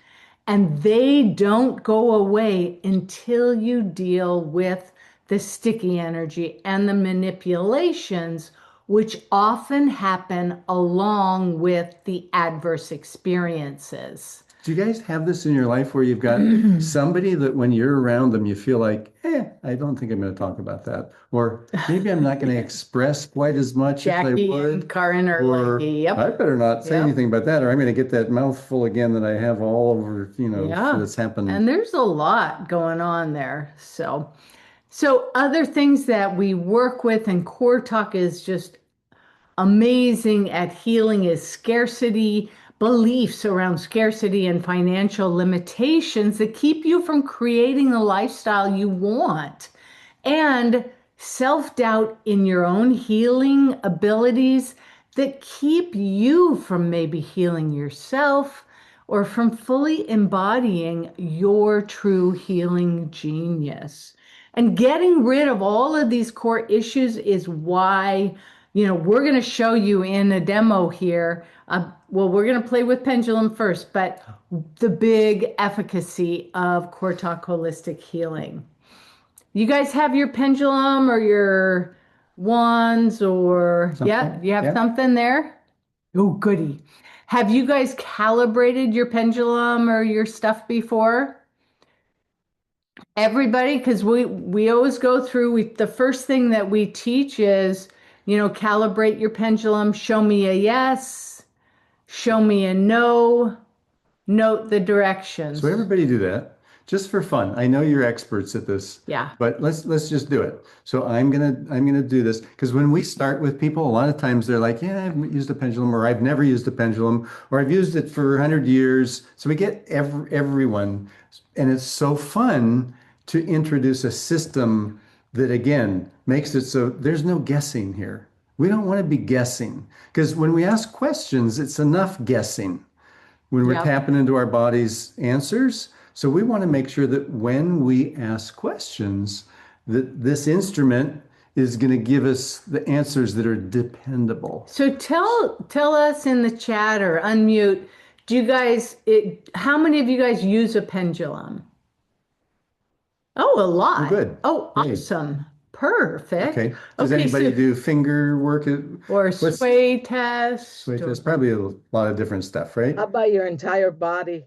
Speaker 2: and they don't go away until you deal with the sticky energy and the manipulations, which often happen along with the adverse experiences.
Speaker 3: Do you guys have this in your life where you've got somebody that when you're around them, you feel like, I don't think I'm going to talk about that. Or maybe I'm not going to express quite as much as I
Speaker 2: Jackie
Speaker 3: would.
Speaker 2: and Karin are
Speaker 3: Or
Speaker 2: like, yep.
Speaker 3: I better not say anything about that, or I'm going to get that mouthful again that I have all over, that's happened.
Speaker 2: And there's a lot going on there. So other things that we work with, and Core Talk is just amazing at healing, is scarcity, beliefs around scarcity and financial limitations that keep you from creating the lifestyle you want, and self-doubt in your own healing abilities that keep you from maybe healing yourself or from fully embodying your true healing genius. And getting rid of all of these core issues is why, we're going to show you in a demo here. We're going to play with pendulum first, but the big efficacy of Core Talk Holistic Healing. You guys have your pendulum or your wands or, you have something there? Oh, goody. Have you guys calibrated your pendulum or your stuff before? Everybody, because we always go through, the first thing that we teach is, calibrate your pendulum, show me a yes, show me a no, note the directions.
Speaker 3: So everybody do that just for fun. I know you're experts at this.
Speaker 2: Yeah.
Speaker 3: But let's just do it. So I'm gonna do this because when we start with people, a lot of times they're like, yeah, I've used a pendulum, or I've never used a pendulum, or I've used it for 100 years. So we get everyone, and it's so fun to introduce a system that, again, makes it so there's no guessing here. We don't want to be guessing, because when we ask questions, it's enough guessing when we're tapping into our body's answers. So we want to make sure that when we ask questions, that this instrument is going to give us the answers that are dependable.
Speaker 2: So tell us in the chat or unmute, how many of you guys use a pendulum? Oh, a lot.
Speaker 3: Oh, good.
Speaker 2: Oh,
Speaker 3: Great.
Speaker 2: awesome. Perfect.
Speaker 3: Okay. Does
Speaker 2: Okay,
Speaker 3: anybody
Speaker 2: so-
Speaker 3: do finger work?
Speaker 2: or
Speaker 3: What's-
Speaker 2: sway test?
Speaker 3: Sway
Speaker 2: or-
Speaker 3: test? Probably a lot of different stuff, right?
Speaker 5: How about your entire body?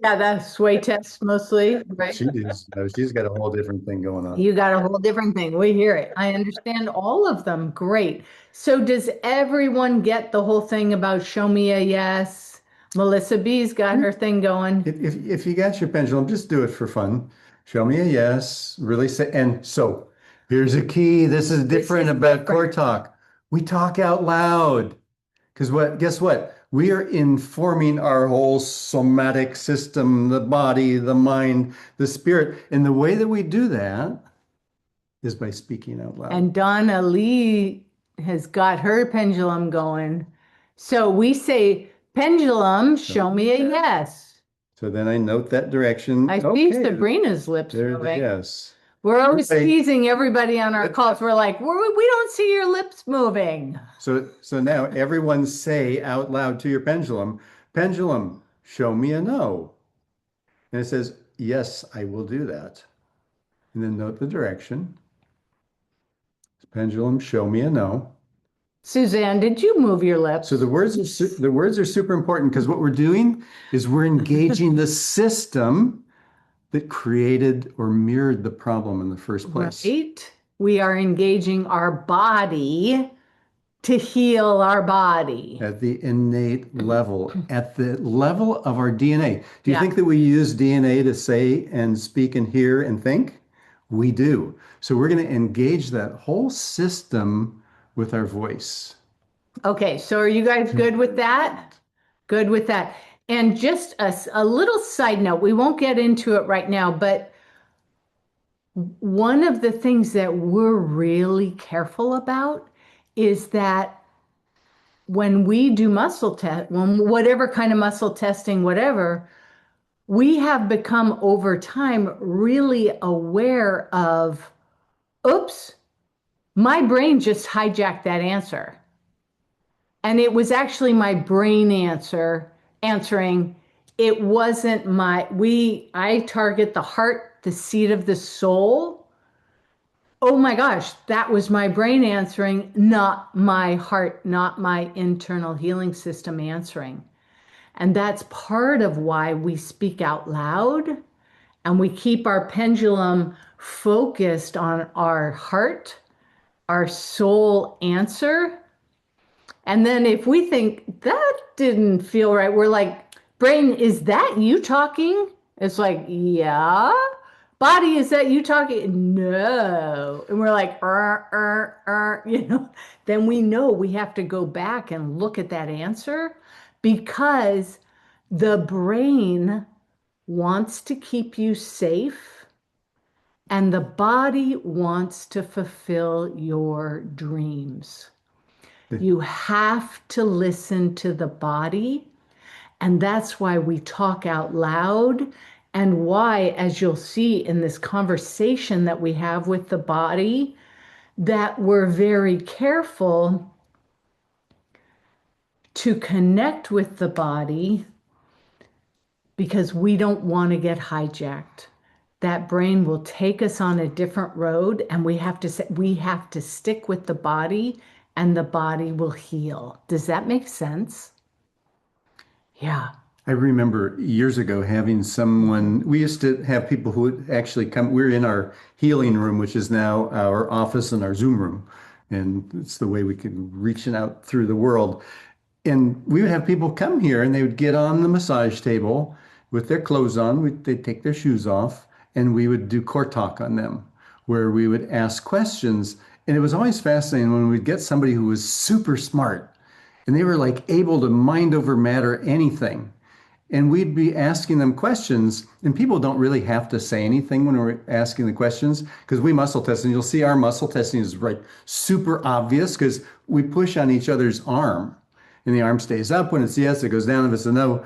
Speaker 2: Yeah, that's sway test mostly, right?
Speaker 3: She's got a whole different thing going on.
Speaker 2: You got a whole different thing. We hear it. I understand all of them. Great. So does everyone get the whole thing about show me a yes? Melissa B's got her thing going.
Speaker 3: If you got your pendulum, just do it for fun. Show me a yes. Really say, and so here's a key. This is different about core talk. We talk out loud. Because guess what? We are informing our whole somatic system, the body, the mind, the spirit. And the way that we do that is by speaking out loud.
Speaker 2: And Donna Lee has got her pendulum going. So we say, pendulum, show me a yes.
Speaker 3: So then I note that direction.
Speaker 2: I see
Speaker 3: Okay,
Speaker 2: Sabrina's lips
Speaker 3: there's the
Speaker 2: moving.
Speaker 3: yes.
Speaker 2: We're always
Speaker 3: Right.
Speaker 2: teasing everybody on our calls. We're like, we don't see your lips moving.
Speaker 3: So now everyone say out loud to your pendulum, pendulum, show me a no. And it says, yes, I will do that. And then note the direction. Pendulum, show me a no.
Speaker 2: Suzanne, did you move your lips?
Speaker 3: So the words are super important because what we're doing is we're engaging the system that created or mirrored the problem in the first place.
Speaker 2: Right? We are engaging our body to heal our body.
Speaker 3: At the innate level, at the level of our DNA. Do you
Speaker 2: Yeah.
Speaker 3: think that we use DNA to say and speak and hear and think? We do. So we're going to engage that whole system with our voice.
Speaker 2: Okay, so are you guys good with that? Good with that. And just a little side note, we won't get into it right now, but one of the things that we're really careful about is that when we do muscle test, whatever kind of muscle testing, whatever, we have become over time really aware of, oops, my brain just hijacked that answer. And it was actually my brain answering. It wasn't I target the heart, the seat of the soul. Oh my gosh, that was my brain answering, not my heart, not my internal healing system answering. And that's part of why we speak out loud and we keep our pendulum focused on our heart, our soul answer. And then if we think that didn't feel right, we're like, brain, is that you talking? It's like, yeah. Body, is that you talking? No. And we're like, then we know we have to go back and look at that answer because the brain wants to keep you safe and the body wants to fulfill your dreams. You have to listen to the body. And that's why we talk out loud and why, as you'll see in this conversation that we have with the body, that we're very careful to connect with the body because we don't want to get hijacked. That brain will take us on a different road and we have to stick with the body and the body will heal. Does that make sense? Yeah.
Speaker 3: I remember years ago having someone, we used to have people who would actually come, we're in our healing room, which is now our office and our Zoom room. And it's the way we can reach out through the world. And we would have people come here and they would get on the massage table with their clothes on, they'd take their shoes off, and we would do core talk on them, where we would ask questions. And it was always fascinating when we'd get somebody who was super smart and they were like able to mind over matter anything. And we'd be asking them questions, and people don't really have to say anything when we're asking the questions because we muscle test, and you'll see our muscle testing is like super obvious because we push on each other's arm and the arm stays up when it's yes, it goes down if it's a no.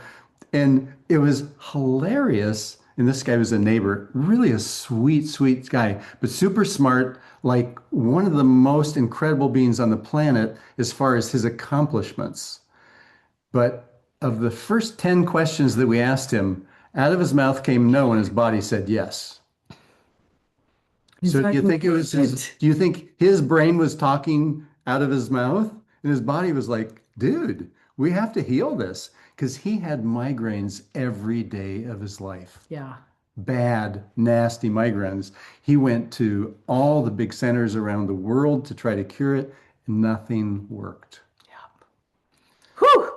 Speaker 3: And it was hilarious. And this guy was a neighbor, really a sweet, sweet guy, but super smart, like one of the most incredible beings on the planet as far as his accomplishments. But of the first 10 questions that we asked him, out of his mouth came no, and his body said yes.
Speaker 2: He's
Speaker 3: So
Speaker 2: like,
Speaker 3: do you think his brain was talking out of his mouth? And his body was like, dude, we have to heal this. Because he had migraines every day of his life.
Speaker 2: yeah.
Speaker 3: Bad, nasty migraines. He went to all the big centers around the world to try to cure it. Nothing worked.
Speaker 2: Whew.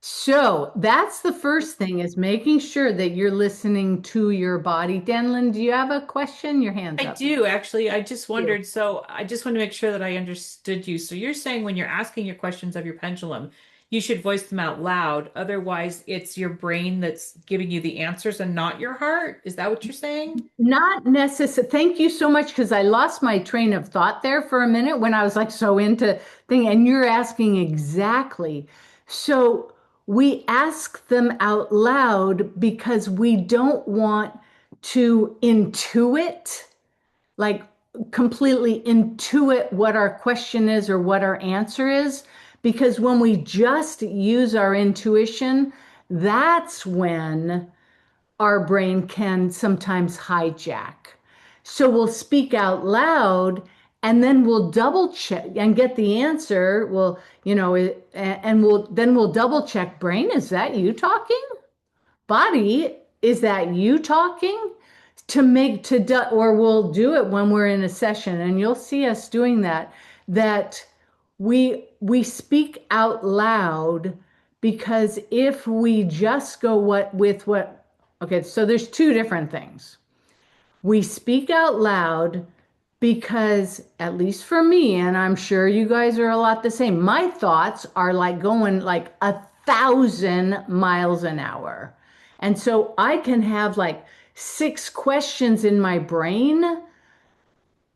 Speaker 2: So that's the first thing, is making sure that you're listening to your body. Denlin, do you have a question? Your hand's
Speaker 4: I
Speaker 2: up.
Speaker 4: do actually. I just wondered. So I just want to make sure that I understood you. So you're saying when you're asking your questions of your pendulum, you should voice them out loud. Otherwise, it's your brain that's giving you the answers and not your heart. Is that what you're saying?
Speaker 2: Not necessary. Thank you so much, because I lost my train of thought there for a minute when I was like so into thing, and you're asking exactly. So we ask them out loud because we don't want to intuit, like completely intuit what our question is or what our answer is. Because when we just use our intuition, that's when our brain can sometimes hijack. So we'll speak out loud, and then we'll double check and get the answer. Well, and we'll double check. Brain, is that you talking? Body, is that you talking? Or we'll do it when we're in a session, and you'll see us doing that. That we speak out loud, because if we just go with what. Okay, so there's two different things. We speak out loud because, at least for me, and I'm sure you guys are a lot the same, my thoughts are like going like 1,000 miles an hour. And so I can have like 6 questions in my brain,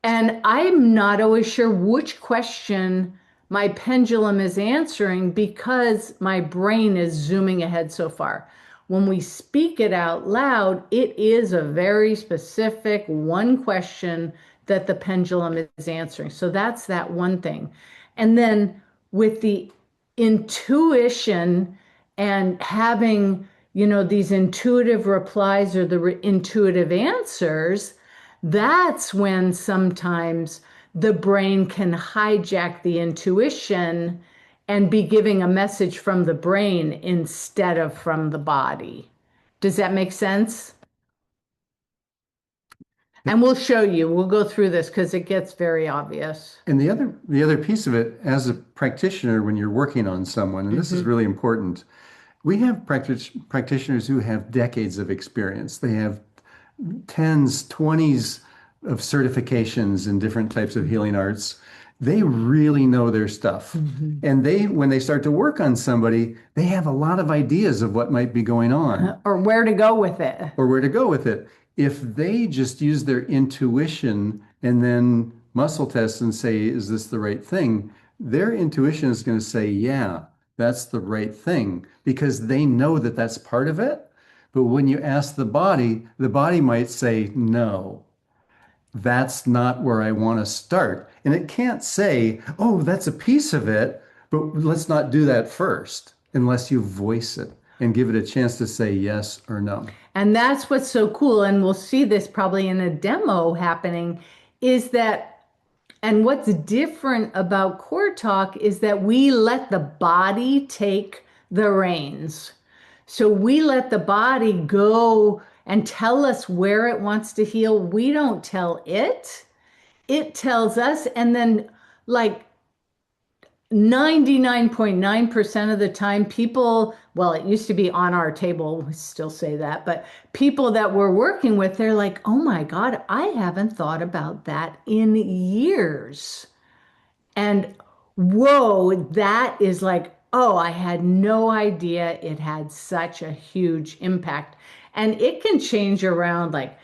Speaker 2: and I'm not always sure which question my pendulum is answering, because my brain is zooming ahead so far. When we speak it out loud, it is a very specific one question that the pendulum is answering. So that's that one thing. And then with the intuition and having, these intuitive replies or the intuitive answers, that's when sometimes the brain can hijack the intuition and be giving a message from the brain instead of from the body. Does that make sense? And we'll show you, we'll go through this because it gets very obvious.
Speaker 3: And the other piece of it, as a practitioner, when you're working on someone, and this is really important, we have practitioners who have decades of experience. They have 10s, 20s of certifications in different types of healing arts. They really know their stuff. And when they start to work on somebody, they have a lot of ideas of what might be going on.
Speaker 2: Or where to go with it.
Speaker 3: If they just use their intuition and then muscle test and say, is this the right thing? Their intuition is going to say, yeah, that's the right thing, because they know that that's part of it. But when you ask the body might say, no, that's not where I want to start. And it can't say, oh, that's a piece of it, but let's not do that first, unless you voice it and give it a chance to say yes or no.
Speaker 2: And that's what's so cool. And we'll see this probably in a demo happening, is that, and what's different about Core Talk is that we let the body take the reins. So we let the body go and tell us where it wants to heal. We don't tell it. It tells us. And then like 99.9% of the time, people, well, it used to be on our table, we still say that, but people that we're working with, they're like, oh my God, I haven't thought about that in years. And whoa, that is like, oh, I had no idea it had such a huge impact. And it can change around like,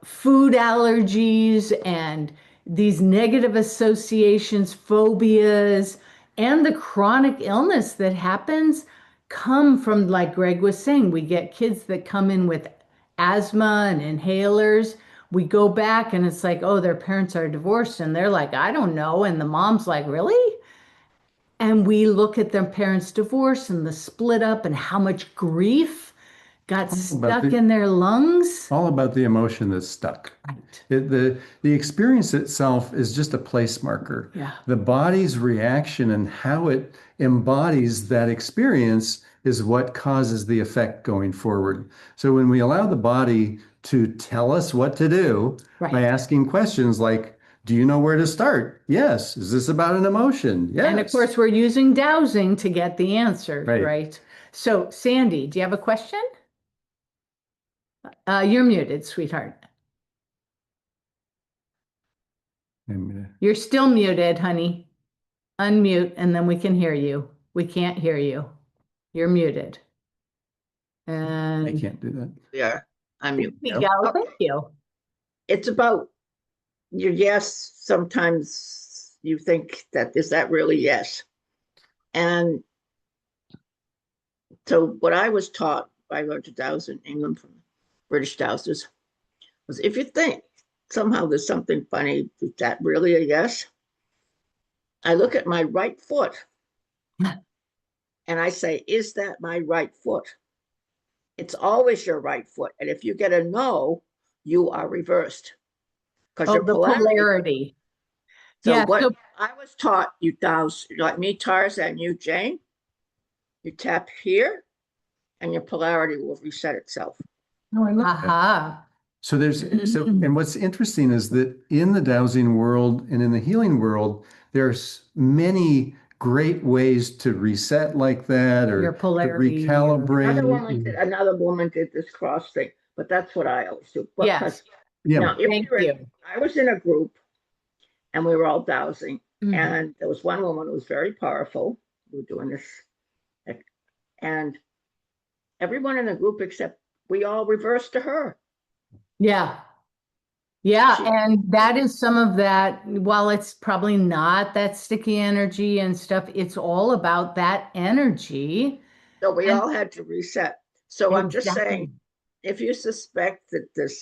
Speaker 2: food allergies and these negative associations, phobias, and the chronic illness that happens come from, like Greg was saying, we get kids that come in with asthma and inhalers, we go back and it's like, oh, their parents are divorced. And they're like, I don't know. And the mom's like, really? And we look at their parents' divorce and the split up and how much grief got stuck in their lungs.
Speaker 3: All about the emotion that's stuck.
Speaker 2: Right.
Speaker 3: The experience itself is just a place marker.
Speaker 2: Yeah.
Speaker 3: The body's reaction and how it embodies that experience is what causes the effect going forward. So when we allow the body to tell us what to do by
Speaker 2: Right.
Speaker 3: asking questions like, do you know where to start? Yes. Is this about an emotion? Yes.
Speaker 2: And of course, we're using dowsing to get the answers,
Speaker 3: Right.
Speaker 2: right? So, Sandy, do you have a question? You're muted, sweetheart. You're still muted, honey. Unmute, and then we can hear you. We can't hear you. You're muted.
Speaker 3: I
Speaker 2: And
Speaker 3: can't do that.
Speaker 5: Yeah, I'm
Speaker 2: there
Speaker 5: you.
Speaker 2: we go. Thank you.
Speaker 5: It's about your yes. Sometimes you think that is that really yes? And so what I was taught, I learned to douse in England from British dowsers, was if you think somehow there's something funny, is that really a yes? I look at my right foot and I say, is that my right foot? It's always your right foot. And if you get a no, you are reversed. Because
Speaker 2: Oh,
Speaker 5: your
Speaker 2: the polarity.
Speaker 5: So
Speaker 2: Yeah,
Speaker 5: what
Speaker 2: so-
Speaker 5: I was taught, you douse, like me, Tarzan, you, Jane, you tap here and your polarity will reset itself.
Speaker 3: No, I love that.
Speaker 2: Aha.
Speaker 3: So and what's interesting is that in the dowsing world and in the healing world, there's many great ways to reset like that or
Speaker 2: Your
Speaker 3: to
Speaker 2: polarity.
Speaker 3: recalibrate.
Speaker 5: Another woman did this cross thing, but that's what I always do.
Speaker 2: Yes.
Speaker 3: Yeah.
Speaker 5: Now, if
Speaker 2: Thank
Speaker 5: you're in-
Speaker 2: you.
Speaker 5: I was in a group and we were all dowsing,
Speaker 2: Mhm.
Speaker 5: and there was one woman who was very powerful. We were doing this, and everyone in the group except we all reversed to her.
Speaker 2: Yeah. Yeah,
Speaker 5: She-
Speaker 2: and that is some of that, while it's probably not that sticky energy and stuff, it's all about that energy.
Speaker 5: So we
Speaker 2: And-
Speaker 5: all had to reset. So I'm just
Speaker 2: Exactly.
Speaker 5: saying, if you suspect that there's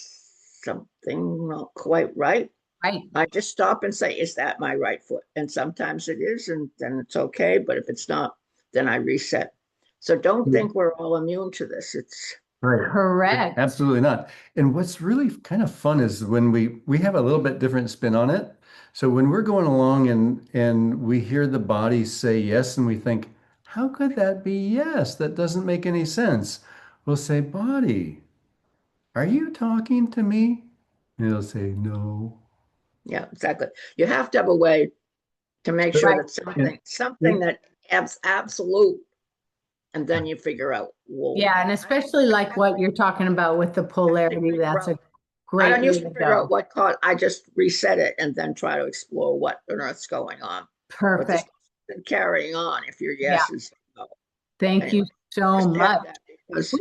Speaker 5: something not quite right,
Speaker 2: Right.
Speaker 5: I just stop and say, is that my right foot? And sometimes it is, and then it's okay. But if it's not, then I reset. So don't think we're all immune to this. It's
Speaker 3: Right.
Speaker 2: Correct.
Speaker 3: Absolutely not. And what's really kind of fun is when we have a little bit different spin on it. So when we're going along and we hear the body say yes, and we think, how could that be yes? That doesn't make any sense. We'll say, body, are you talking to me? And it'll say, no.
Speaker 5: yeah, exactly. You have to have a way to make sure
Speaker 2: Right.
Speaker 5: that something that absolute, and then you figure out. Well,
Speaker 2: Yeah, and especially like what you're talking about with the polarity, that's a
Speaker 5: I
Speaker 2: great
Speaker 5: don't
Speaker 2: way
Speaker 5: usually
Speaker 2: to
Speaker 5: figure
Speaker 2: go.
Speaker 5: out what caused. I just reset it and then try to explore what on earth's going on. But this
Speaker 2: Perfect.
Speaker 5: and carrying on if your yes is no.
Speaker 2: Thank you
Speaker 5: Anyway,
Speaker 2: so
Speaker 5: Just have
Speaker 2: much.
Speaker 5: that because-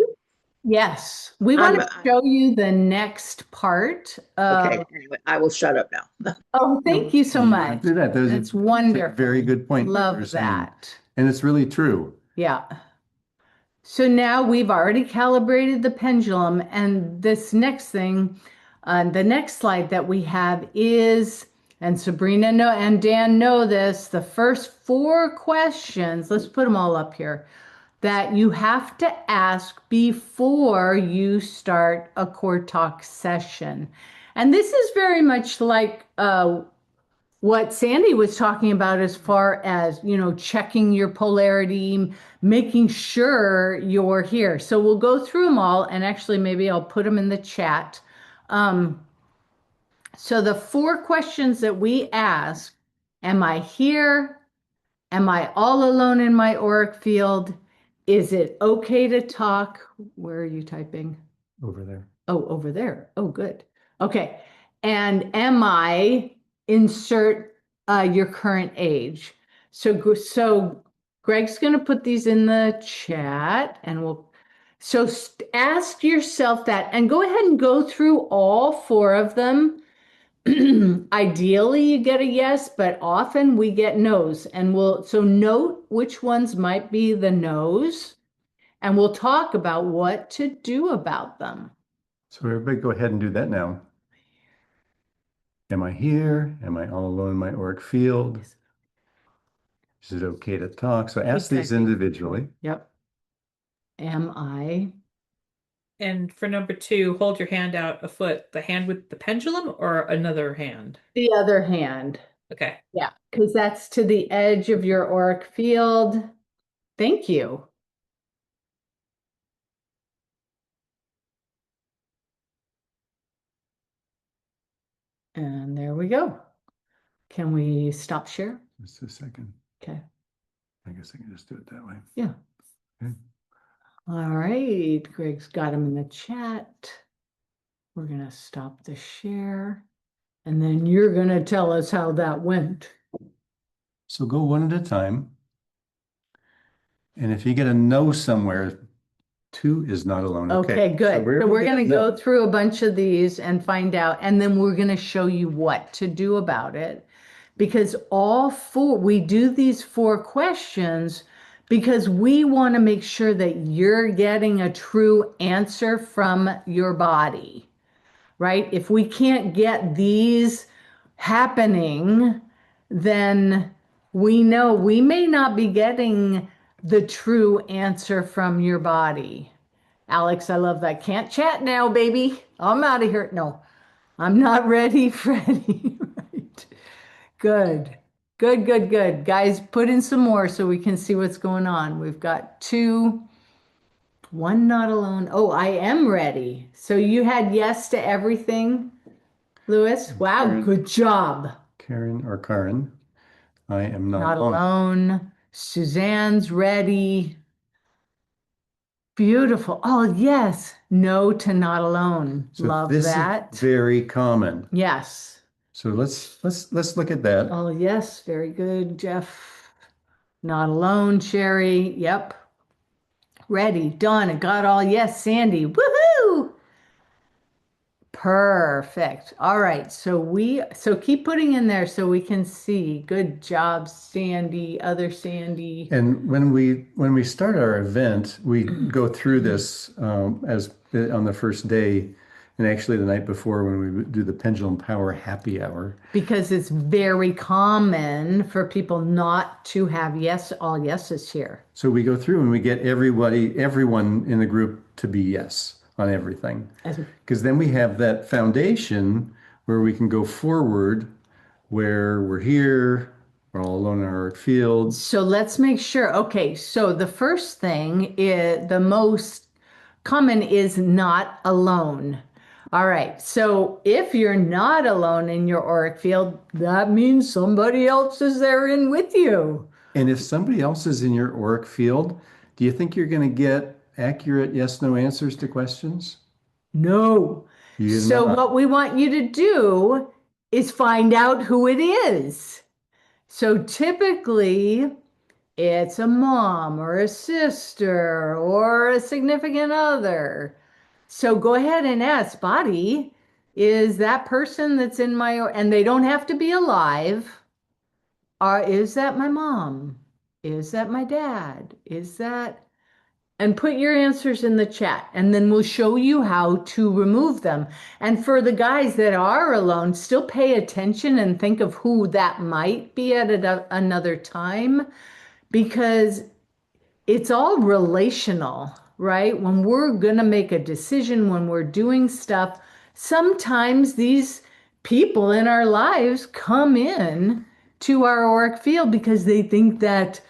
Speaker 2: Yes, we want to
Speaker 5: I'm-
Speaker 2: show you the next part.
Speaker 5: okay, anyway, I will shut up now.
Speaker 2: Oh, thank you so
Speaker 3: You
Speaker 2: much.
Speaker 3: don't do that. Those are
Speaker 2: That's wonderful.
Speaker 3: very good point. that you're
Speaker 2: Love
Speaker 3: saying.
Speaker 2: that.
Speaker 3: And it's really true.
Speaker 2: Yeah. So now we've already calibrated the pendulum, and this next thing, the next slide that we have is, and Sabrina and Dan know this, the first 4 questions, let's put them all up here, that you have to ask before you start a core talk session. And this is very much like what Sandy was talking about as far as, checking your polarity, making sure you're here. So we'll go through them all, and actually maybe I'll put them in the chat. So the 4 questions that we ask, am I here? Am I all alone in my auric field? Is it okay to talk? Where are you typing?
Speaker 3: Over there.
Speaker 2: Oh, over there. Oh, good. Okay. And am I insert your current age? So Greg's going to put these in the chat, and ask yourself that, and go ahead and go through all 4 of them. Ideally, you get a yes, but often we get no's, and so note which ones might be the no's, and we'll talk about what to do about them.
Speaker 3: So everybody go ahead and do that now. Am I here? Am I all alone in my auric field? Is it okay to talk? So ask these
Speaker 2: typing.
Speaker 3: individually.
Speaker 2: Yep. Am I?
Speaker 4: And for number 2, hold your hand out a foot, the hand with the pendulum or another hand?
Speaker 2: The other hand.
Speaker 4: Okay.
Speaker 2: Yeah, because that's to the edge of your auric field. Thank you. And there we go. Can we stop share?
Speaker 3: Just a second.
Speaker 2: Okay.
Speaker 3: I guess I can just do it that way.
Speaker 2: Yeah.
Speaker 3: Okay.
Speaker 2: All right. Greg's got him in the chat. We're going to stop the share. And then you're going to tell us how that went.
Speaker 3: So go one at a time. And if you get a no somewhere, 2 is not alone.
Speaker 2: Okay, good. So we're going to
Speaker 3: no.
Speaker 2: go through a bunch of these and find out, and then we're going to show you what to do about it. Because we do these 4 questions because we want to make sure that you're getting a true answer from your body, right? If we can't get these happening, then we know we may not be getting the true answer from your body. Alex, I love that. Can't chat now, baby. I'm out of here. No, I'm not ready, Freddie. Right. Good. Good, good, good. Guys, put in some more so we can see what's going on. We've got 2, 1 not alone. Oh, I am ready. So you had yes to everything, Lewis? Wow,
Speaker 3: Karen.
Speaker 2: good job.
Speaker 3: Karen or Karen, I am
Speaker 2: Not alone. Suzanne's ready. Beautiful. Oh, yes. No to not alone.
Speaker 3: So
Speaker 2: Love
Speaker 3: this
Speaker 2: that.
Speaker 3: is very common.
Speaker 2: Yes.
Speaker 3: So let's look at that.
Speaker 2: Oh, yes. Very good, Jeff. Not alone, Sherry. Yep. Ready. Done. I got all yes, Sandy. Woohoo! Perfect. All right. So keep putting in there so we can see. Good job, Sandy. Other Sandy.
Speaker 3: And when we start our event, we go through this as on the first day, and actually the night before when we do the pendulum power happy hour.
Speaker 2: Because it's very common for people not to have all yeses here.
Speaker 3: So we go through and we get everyone in the group to be yes on everything. Because then we have that foundation where we can go forward, where we're here, we're all alone in our field.
Speaker 2: So let's make sure. Okay, so the first thing is the most common is not alone. All right, so if you're not alone in your auric field, that means somebody else is there in with you.
Speaker 3: And if somebody else is in your auric field, do you think you're going to get accurate yes/no answers to questions?
Speaker 2: No. So what we want you to do is find out who it is. So typically, it's a mom or a sister or a significant other. So go ahead and ask, body, is that person that's in and they don't have to be alive. Is that my mom? Is that my dad? And put your answers in the chat, and then we'll show you how to remove them. And for the guys that are alone, still pay attention and think of who that might be at another time, because it's all relational, right? When we're going to make a decision, when we're doing stuff, sometimes these people in our lives come in to our auric field because they think that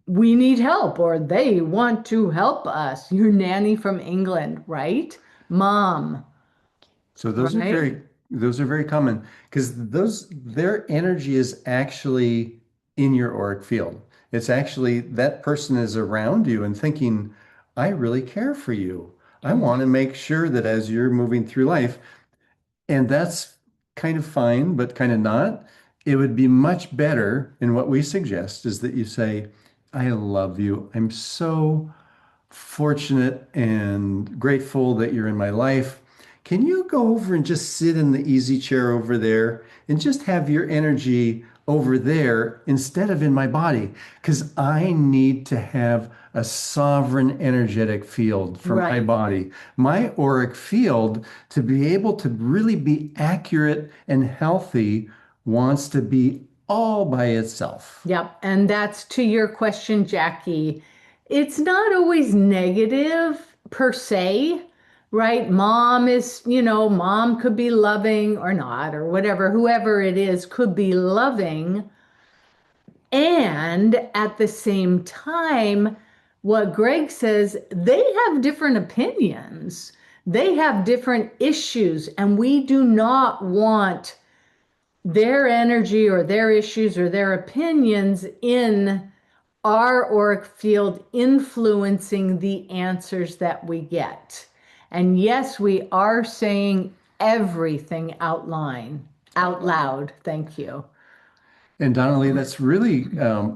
Speaker 2: we need help or they want to help us. Your nanny from England, right? Mom.
Speaker 3: So those are very common because their energy is actually in your auric field. It's actually that person is around you and thinking, I really care for you. I want to make sure that as you're moving through life, and that's kind of fine, but kind of not. It would be much better, and what we suggest is that you say, I love you. I'm so fortunate and grateful that you're in my life. Can you go over and just sit in the easy chair over there and just have your energy over there instead of in my body, because I need to have a sovereign energetic field for my
Speaker 2: Right.
Speaker 3: body, my auric field, to be able to really be accurate and healthy, wants to be all by itself.
Speaker 2: Yep. And that's to your question, Jackie. It's not always negative per se, right? Mom is, mom could be loving or not, or whatever, whoever it is could be loving. And at the same time, what Greg says, they have different opinions. They have different issues, and we do not want their energy or their issues or their opinions in our auric field influencing the answers that we get. And yes, we are saying everything out loud. Thank you.
Speaker 3: And Donnelly, that's really,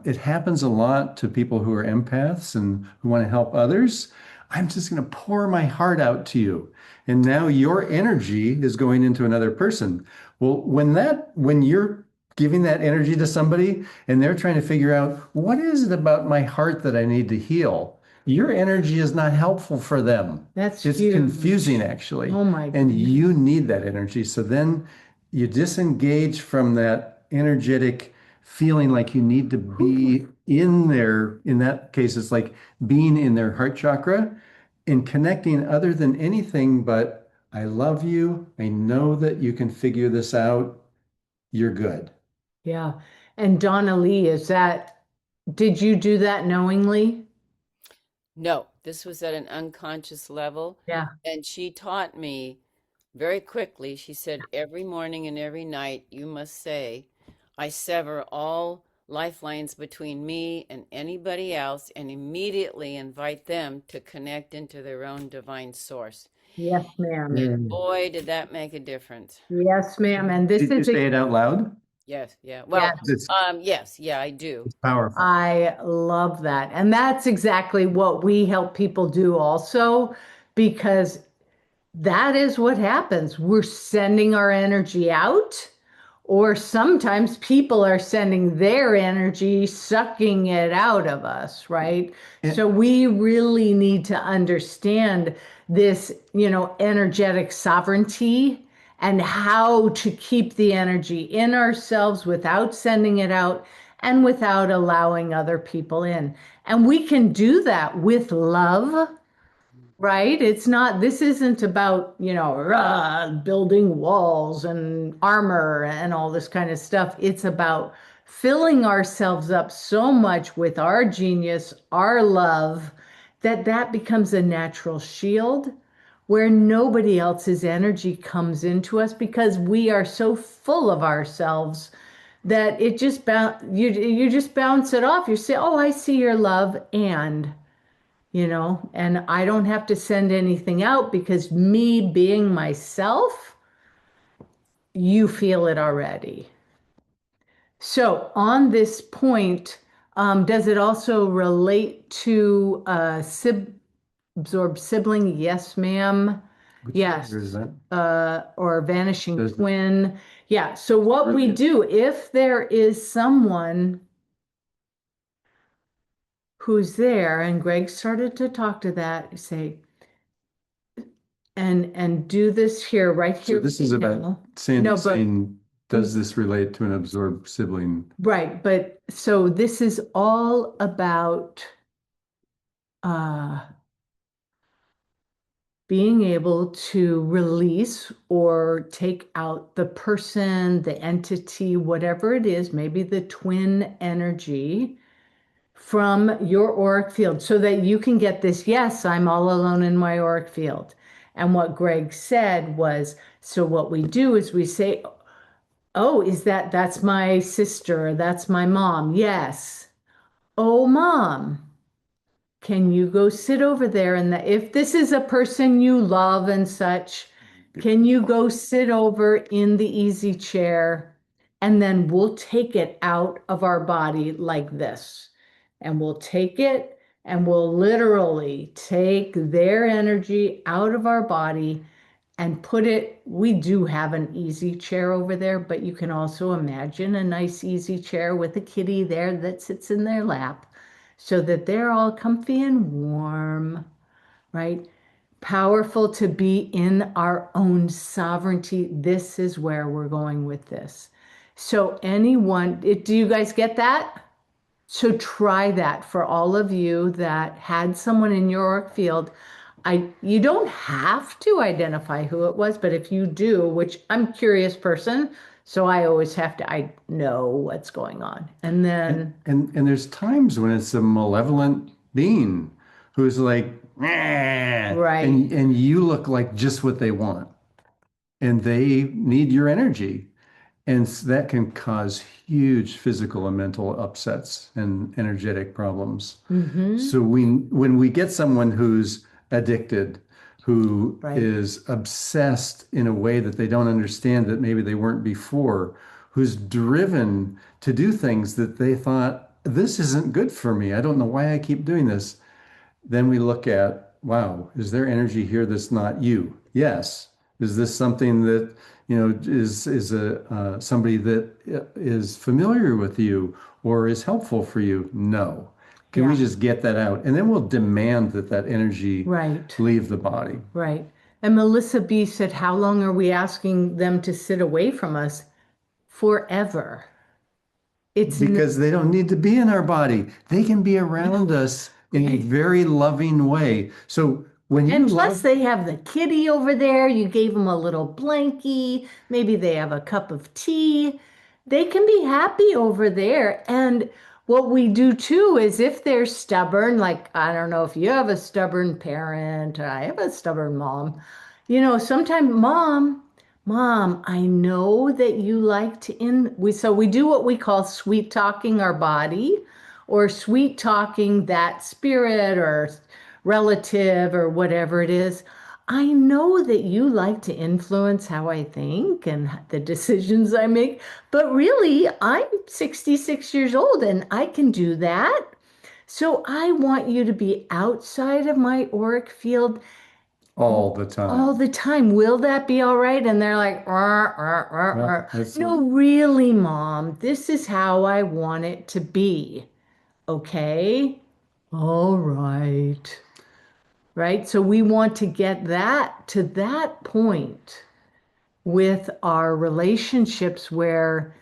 Speaker 3: it happens a lot to people who are empaths and who want to help others. I'm just going to pour my heart out to you. And now your energy is going into another person. Well, when you're giving that energy to somebody and they're trying to figure out, what is it about my heart that I need to heal? Your energy is not helpful for them.
Speaker 2: That's
Speaker 3: It's
Speaker 2: huge.
Speaker 3: confusing, actually.
Speaker 2: Oh my
Speaker 3: And
Speaker 2: goodness.
Speaker 3: you need that energy. So then you disengage from that energetic feeling like you need to be in there. In that case, it's like being in their heart chakra and connecting other than anything but, I love you. I know that you can figure this out. You're good.
Speaker 2: Yeah. And Donna Lee, did you do that knowingly?
Speaker 6: No, this was at an unconscious level.
Speaker 2: Yeah.
Speaker 6: And she taught me very quickly. She said, every morning and every night, you must say, I sever all lifelines between me and anybody else, and immediately invite them to connect into their own divine source.
Speaker 2: Yes, ma'am.
Speaker 6: And boy, did that make a difference.
Speaker 2: Yes, ma'am. And this
Speaker 3: Did you
Speaker 2: is
Speaker 3: say it out loud?
Speaker 6: Yes, yeah. Well,
Speaker 2: Yes.
Speaker 6: yes, yeah, I do.
Speaker 3: It's powerful.
Speaker 2: I love that. And that's exactly what we help people do also, because that is what happens. We're sending our energy out, or sometimes people are sending their energy, sucking it out of us, right? So we really need to understand this, energetic sovereignty and how to keep the energy in ourselves without sending it out and without allowing other people in. And we can do that with love. Right? This isn't about, building walls and armor and all this kind of stuff. It's about filling ourselves up so much with our genius, our love, that becomes a natural shield where nobody else's energy comes into us because we are so full of ourselves that it just you just bounce it off. You say, "Oh, I see your love," and I don't have to send anything out because me being myself, you feel it already. So on this point, does it also relate to absorbed sibling? Yes, ma'am.
Speaker 3: Which
Speaker 2: Yes.
Speaker 3: figure is that?
Speaker 2: Or vanishing
Speaker 3: Does-
Speaker 2: twin. Yeah. So what we do, if there is someone who's there, and Greg started to talk to that, say, and do this here, right here.
Speaker 3: So this is about
Speaker 2: now.
Speaker 3: Sandy
Speaker 2: No, but-
Speaker 3: saying, does this relate to an absorbed sibling?
Speaker 2: Right, but so this is all about being able to release or take out the person, the entity, whatever it is, maybe the twin energy from your auric field so that you can get this, yes, I'm all alone in my auric field. And what Greg said was, so what we do is we say, oh, that's my sister, that's my mom. Yes. Oh, mom, can you go sit over there? And if this is a person you love and such, can you go sit over in the easy chair? And then we'll take it out of our body like this. And we'll take it and we'll literally take their energy out of our body and put it, we do have an easy chair over there, but you can also imagine a nice easy chair with a kitty there that sits in their lap so that they're all comfy and warm, right? Powerful to be in our own sovereignty. This is where we're going with this. So anyone, do you guys get that? So try that for all of you that had someone in your auric field. You don't have to identify who it was, but if you do, which I'm a curious person, so I always have to, I know what's going on. And then,
Speaker 3: And there's times when it's a malevolent being who's like, "Meh,"
Speaker 2: right.
Speaker 3: and you look like just what they want, and they need your energy. And that can cause huge physical and mental upsets and energetic problems.
Speaker 2: Mm-hmm.
Speaker 3: So when we get someone who's addicted, who
Speaker 2: Right.
Speaker 3: is obsessed in a way that they don't understand that maybe they weren't before, who's driven to do things that they thought, this isn't good for me. I don't know why I keep doing this. Then we look at, wow, is there energy here that's not you? Yes. Is this something that, is a somebody that is familiar with you or is helpful for you? No. Can we
Speaker 2: Yeah.
Speaker 3: just get that out? And then we'll demand that energy
Speaker 2: Right.
Speaker 3: leave the body.
Speaker 2: Right. And Melissa B said, how long are we asking them to sit away from us? Forever. It's
Speaker 3: Because they don't need to be in our body. They can be around us in a
Speaker 2: Right.
Speaker 3: very loving way. So when you
Speaker 2: And plus,
Speaker 3: love,
Speaker 2: they have the kitty over there. You gave them a little blankie. Maybe they have a cup of tea. They can be happy over there. And what we do too is if they're stubborn, like I don't know if you have a stubborn parent, I have a stubborn mom. Sometimes mom, I know that you like to so we do what we call sweet talking our body or sweet talking that spirit or relative or whatever it is. I know that you like to influence how I think and the decisions I make, but really, I'm 66 years old and I can do that. So I want you to be outside of my auric field
Speaker 3: all the time.
Speaker 2: all the time. Will that be all right? And they're like, "Rah, rah, rah,
Speaker 3: Well,
Speaker 2: rah."
Speaker 3: that's-
Speaker 2: No, really, mom, this is how I want it to be. Okay? All right. Right? So we want to get that to that point with our relationships where,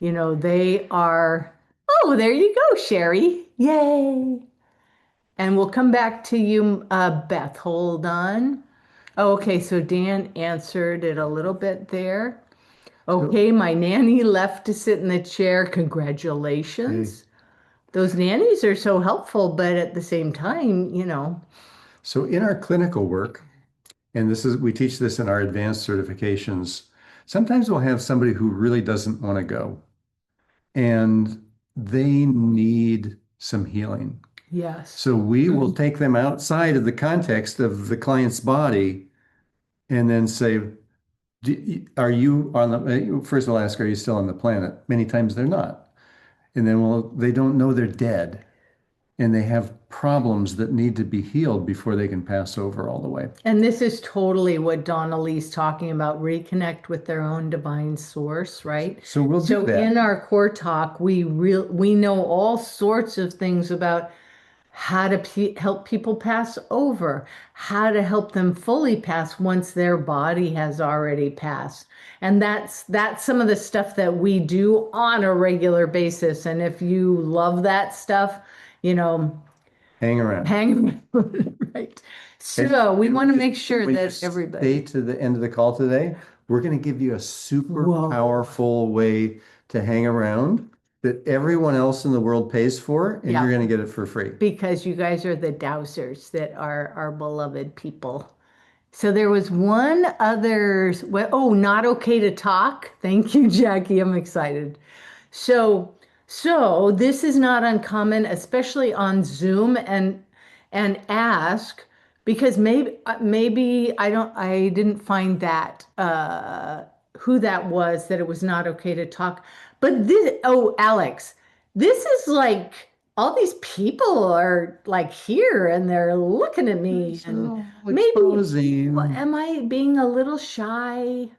Speaker 2: they are, oh, there you go, Sherry. Yay. And we'll come back to you, Beth. Hold on. Okay, so Dan answered it a little bit there. Okay, my nanny left to sit in the chair. Congratulations. Those nannies are so helpful, but at the same time.
Speaker 3: So in our clinical work, and we teach this in our advanced certifications, sometimes we'll have somebody who really doesn't want to go and they need some healing.
Speaker 2: Yes.
Speaker 3: So we will take them outside of the context of the client's body and then say, are you on the, first of all, ask, are you still on the planet? Many times they're not. And then, they don't know they're dead. And they have problems that need to be healed before they can pass over all the way.
Speaker 2: And this is totally what Donna Lee's talking about, reconnect with their own divine source, right?
Speaker 3: So we'll do that.
Speaker 2: In our core talk, we know all sorts of things about how to help people pass over, how to help them fully pass once their body has already passed. And that's some of the stuff that we do on a regular basis. And if you love that stuff,
Speaker 3: hang around.
Speaker 2: Right. So we want to make sure
Speaker 3: When you
Speaker 2: that everybody.
Speaker 3: Stay to the end of the call today. We're going to give you a super powerful way to hang around that everyone else in the world pays for, and you're going to get it for free.
Speaker 2: Because you guys are the Dowsers that are our beloved people. So there was one other, not okay to talk. Thank you, Jackie. I'm excited. So this is not uncommon, especially on Zoom, and ask because maybe I didn't find that who that was, that it was not okay to talk. But Alex, this is like all these people are like here and they're looking at me, and
Speaker 3: So
Speaker 2: maybe
Speaker 3: exposing.
Speaker 2: am I being a little shy?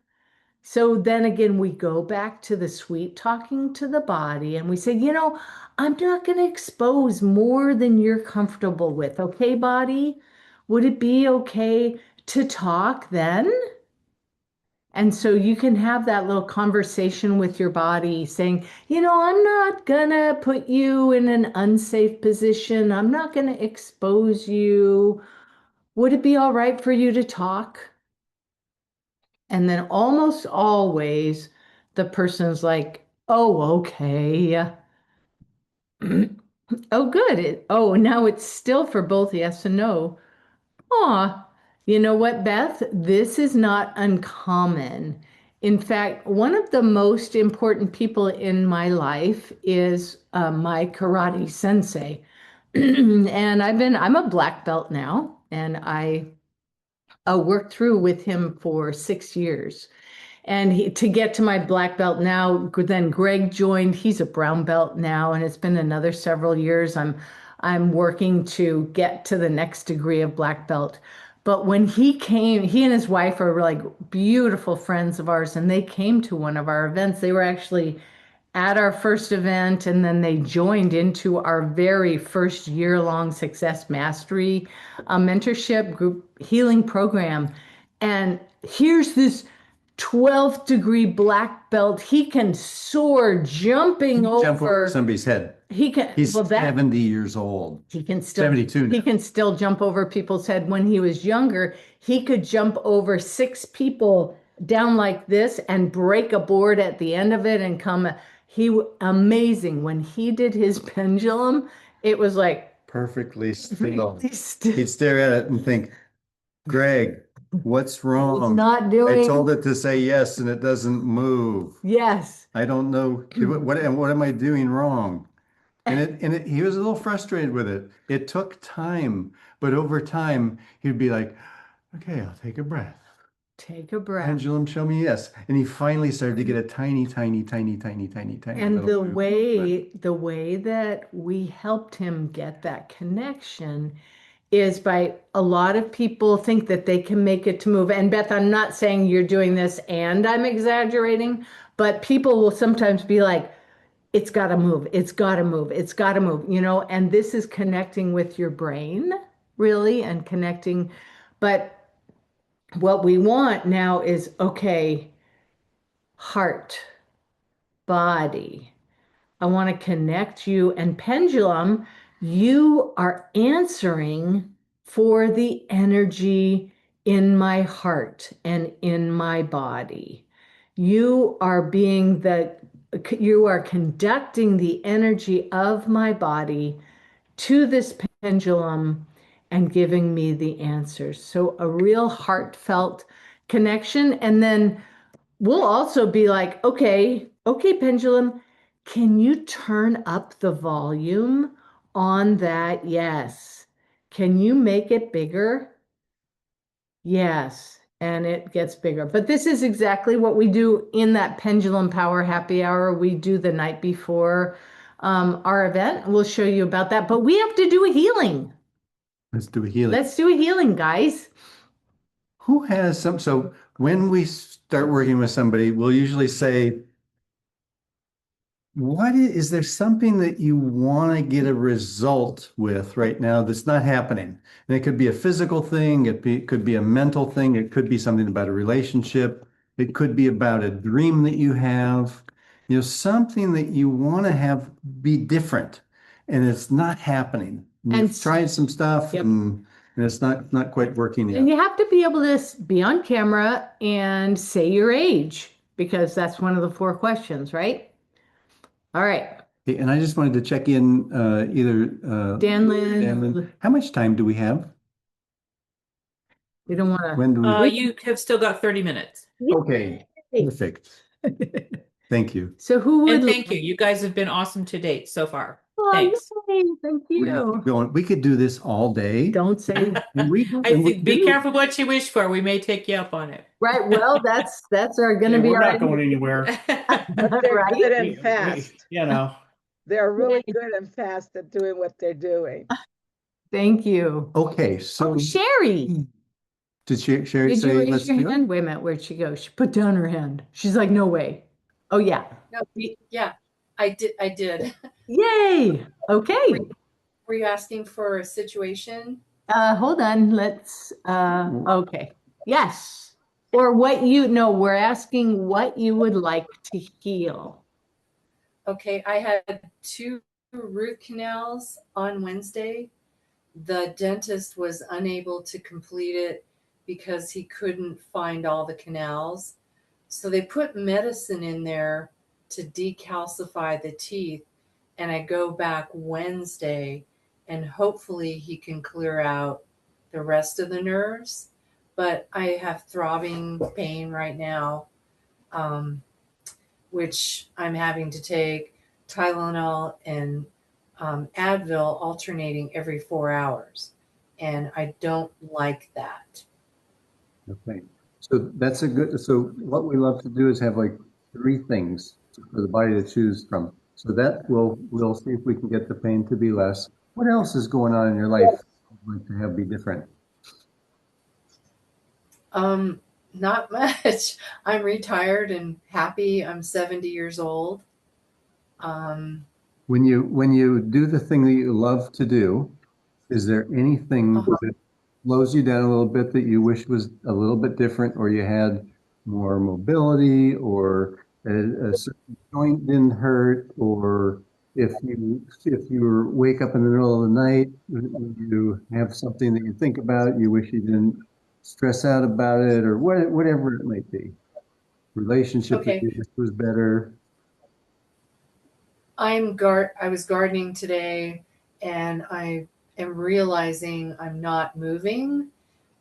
Speaker 2: So then again, we go back to the sweet talking to the body and we say, I'm not going to expose more than you're comfortable with. Okay, body? Would it be okay to talk then? And so you can have that little conversation with your body saying, I'm not going to put you in an unsafe position. I'm not going to expose you. Would it be all right for you to talk? And then almost always the person's like, oh, okay. Oh, good. Now it's still for both yes and no. Aw, you know what, Beth? This is not uncommon. In fact, one of the most important people in my life is my karate sensei. And I'm a black belt now, and I worked through with him for 6 years. And to get to my black belt now, then Greg joined. He's a brown belt now, and it's been another several years. I'm working to get to the next degree of black belt. But when he came, he and his wife are like beautiful friends of ours, and they came to one of our events. They were actually at our first event, and then they joined into our very first year-long Success Mastery mentorship group healing program. And here's this 12th degree black belt. He can soar jumping
Speaker 3: Jump over
Speaker 2: over.
Speaker 3: somebody's head.
Speaker 2: He can.
Speaker 3: He's
Speaker 2: Well, that
Speaker 3: 70 years old.
Speaker 2: he can still
Speaker 3: 72 now.
Speaker 2: he can still jump over people's head. When he was younger, he could jump over 6 people down like this and break a board at the end of it and come. Amazing. When he did his pendulum, it was like
Speaker 3: Perfectly still.
Speaker 2: he's
Speaker 3: He'd stare at it and think, Greg, what's wrong?
Speaker 2: not
Speaker 3: I
Speaker 2: doing.
Speaker 3: told it to say yes and it doesn't move.
Speaker 2: Yes.
Speaker 3: I don't know what am I doing wrong? And he was a little frustrated with it. It took time, but over time he'd be like, okay, I'll take a breath.
Speaker 2: Take a breath.
Speaker 3: Pendulum, show me yes. And he finally started to get a tiny, tiny, tiny, tiny, tiny, tiny.
Speaker 2: And
Speaker 3: little movement.
Speaker 2: the way that we helped him get that connection is by, a lot of people think that they can make it to move. And Beth, I'm not saying you're doing this and I'm exaggerating, but people will sometimes be like, it's got to move, it's got to move, it's got to move, and this is connecting with your brain, really, and connecting. But what we want now is, okay, heart, body. I want to connect you. And pendulum, you are answering for the energy in my heart and in my body. You are conducting the energy of my body to this pendulum and giving me the answers. So a real heartfelt connection. And then we'll also be like, okay, pendulum, can you turn up the volume on that? Yes. Can you make it bigger? Yes. And it gets bigger. But this is exactly what we do in that Pendulum Power Happy Hour. We do the night before our event. We'll show you about that. But we have to do a healing.
Speaker 3: Let's do a healing.
Speaker 2: Let's do a healing, guys.
Speaker 3: Who has some? So when we start working with somebody, we'll usually say, is there something that you want to get a result with right now that's not happening? And it could be a physical thing, it could be a mental thing, it could be something about a relationship, it could be about a dream that you have, something that you want to have be different, and it's not happening.
Speaker 2: And
Speaker 3: You've tried some stuff,
Speaker 2: yep.
Speaker 3: and it's not quite working yet.
Speaker 2: And you have to be able to be on camera and say your age, because that's one of the 4 questions, right? All right.
Speaker 3: Okay, and I just wanted to check in either
Speaker 2: Danlin.
Speaker 3: how much time do we have?
Speaker 2: We don't want to.
Speaker 3: When do we?
Speaker 4: You have still got 30 minutes.
Speaker 3: Okay, perfect. Thank you.
Speaker 2: So who would?
Speaker 4: And thank you. You guys have been awesome to date so far.
Speaker 2: Oh,
Speaker 4: Thanks.
Speaker 2: yay, thank
Speaker 3: We have to
Speaker 2: you.
Speaker 3: go on. We could do this all day.
Speaker 2: Don't say
Speaker 3: And we
Speaker 4: Be
Speaker 3: do.
Speaker 4: careful what you wish for. We may take you up on it.
Speaker 2: right. Well, that's our going to be
Speaker 1: We're
Speaker 2: our
Speaker 1: not going anywhere.
Speaker 2: right.
Speaker 5: Didn't pass.
Speaker 7: They're really
Speaker 2: Yay.
Speaker 7: good and fast at doing what they're doing.
Speaker 2: Thank you.
Speaker 3: Okay, so
Speaker 2: Oh, Sherry,
Speaker 3: did Sherry
Speaker 2: did you
Speaker 3: say
Speaker 2: raise
Speaker 3: let's
Speaker 2: your
Speaker 3: do it?
Speaker 2: hand? Wait a minute, where'd she go? She put down her hand. She's like, no way. Oh, yeah.
Speaker 4: No, yeah, I did.
Speaker 2: Yay. Okay.
Speaker 4: Were you asking for a situation?
Speaker 2: Hold on. Okay. Yes. Or what we're asking what you would like to heal.
Speaker 4: Okay, I had 2 root canals on Wednesday. The dentist was unable to complete it because he couldn't find all the canals. So they put medicine in there to decalcify the teeth. And I go back Wednesday and hopefully he can clear out the rest of the nerves. But I have throbbing pain right now, which I'm having to take Tylenol and Advil alternating every 4 hours. And I don't like that.
Speaker 3: Okay. So that's so what we love to do is have like 3 things for the body to choose from. So that we'll see if we can get the pain to be less. What else is going on in your life you'd like to have be different?
Speaker 4: Not much. I'm retired and happy. I'm 70 years old.
Speaker 3: When you do the thing that you love to do, is there anything that slows you down a little bit that you wish was a little bit different, or you had more mobility, or a certain joint didn't hurt, or if you wake up in the middle of the night, you have something that you think about, you wish you didn't stress out about it, or whatever it might be. Relationship that
Speaker 4: Okay.
Speaker 3: you wish was better.
Speaker 4: I was gardening today and I am realizing I'm not moving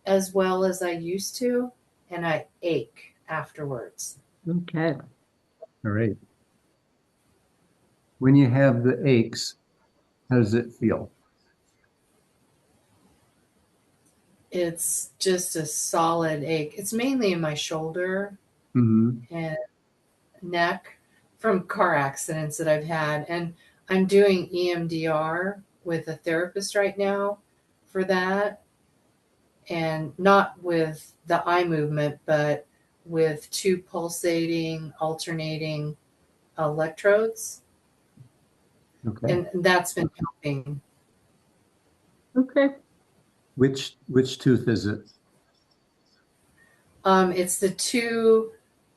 Speaker 4: as well as I used to, and I ache afterwards.
Speaker 2: Okay.
Speaker 3: All right. When you have the aches, how does it feel?
Speaker 4: It's just a solid ache. It's mainly in my shoulder
Speaker 3: Mm-hmm.
Speaker 4: and neck from car accidents that I've had. And I'm doing EMDR with a therapist right now for that. And not with the eye movement, but with 2 pulsating, alternating electrodes.
Speaker 3: Okay.
Speaker 4: And that's been helping.
Speaker 2: Okay.
Speaker 3: Which tooth is it?
Speaker 4: It's the 2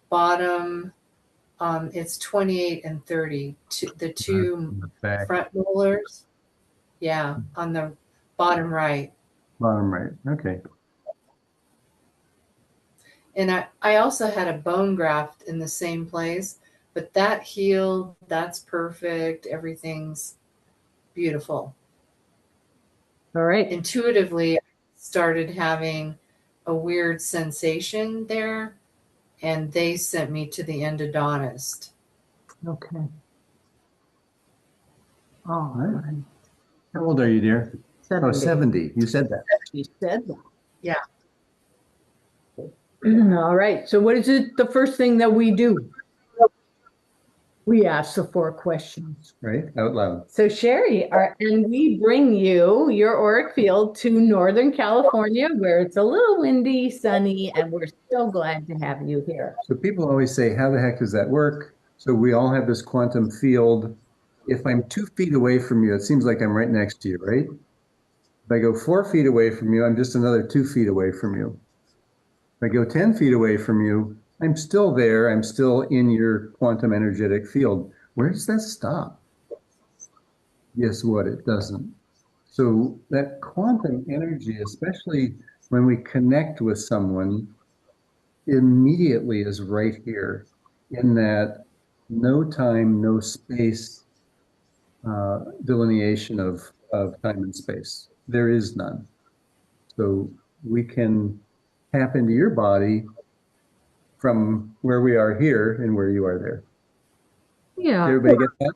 Speaker 4: bottom, it's 28 and 30, the 2
Speaker 3: On the back,
Speaker 4: front molars. Yeah, on the bottom right.
Speaker 3: bottom right. Okay.
Speaker 4: And I also had a bone graft in the same place, but that healed. That's perfect. Everything's beautiful.
Speaker 2: All right.
Speaker 4: Intuitively, I started having a weird sensation there, and they sent me to the endodontist.
Speaker 2: Okay. All
Speaker 3: Right.
Speaker 2: right.
Speaker 3: How old are you, dear? Oh,
Speaker 2: 70.
Speaker 3: 70. You said that.
Speaker 2: You said that.
Speaker 4: Yeah.
Speaker 2: All right. So what is it? The first thing that we do? We ask the 4 questions.
Speaker 3: Right? Out loud.
Speaker 2: So Sherry, and we bring you your auric field to Northern California, where it's a little windy, sunny, and we're so glad to have you here.
Speaker 3: So people always say, how the heck does that work? So we all have this quantum field. If I'm 2 feet away from you, it seems like I'm right next to you, right? If I go 4 feet away from you, I'm just another 2 feet away from you. If I go 10 feet away from you, I'm still there. I'm still in your quantum energetic field. Where does that stop? Guess what? It doesn't. So that quantum energy, especially when we connect with someone, immediately is right here in that no time, no space delineation of time and space. There is none. So we can tap into your body from where we are here and where you are there.
Speaker 2: Yeah.
Speaker 3: Did everybody get that?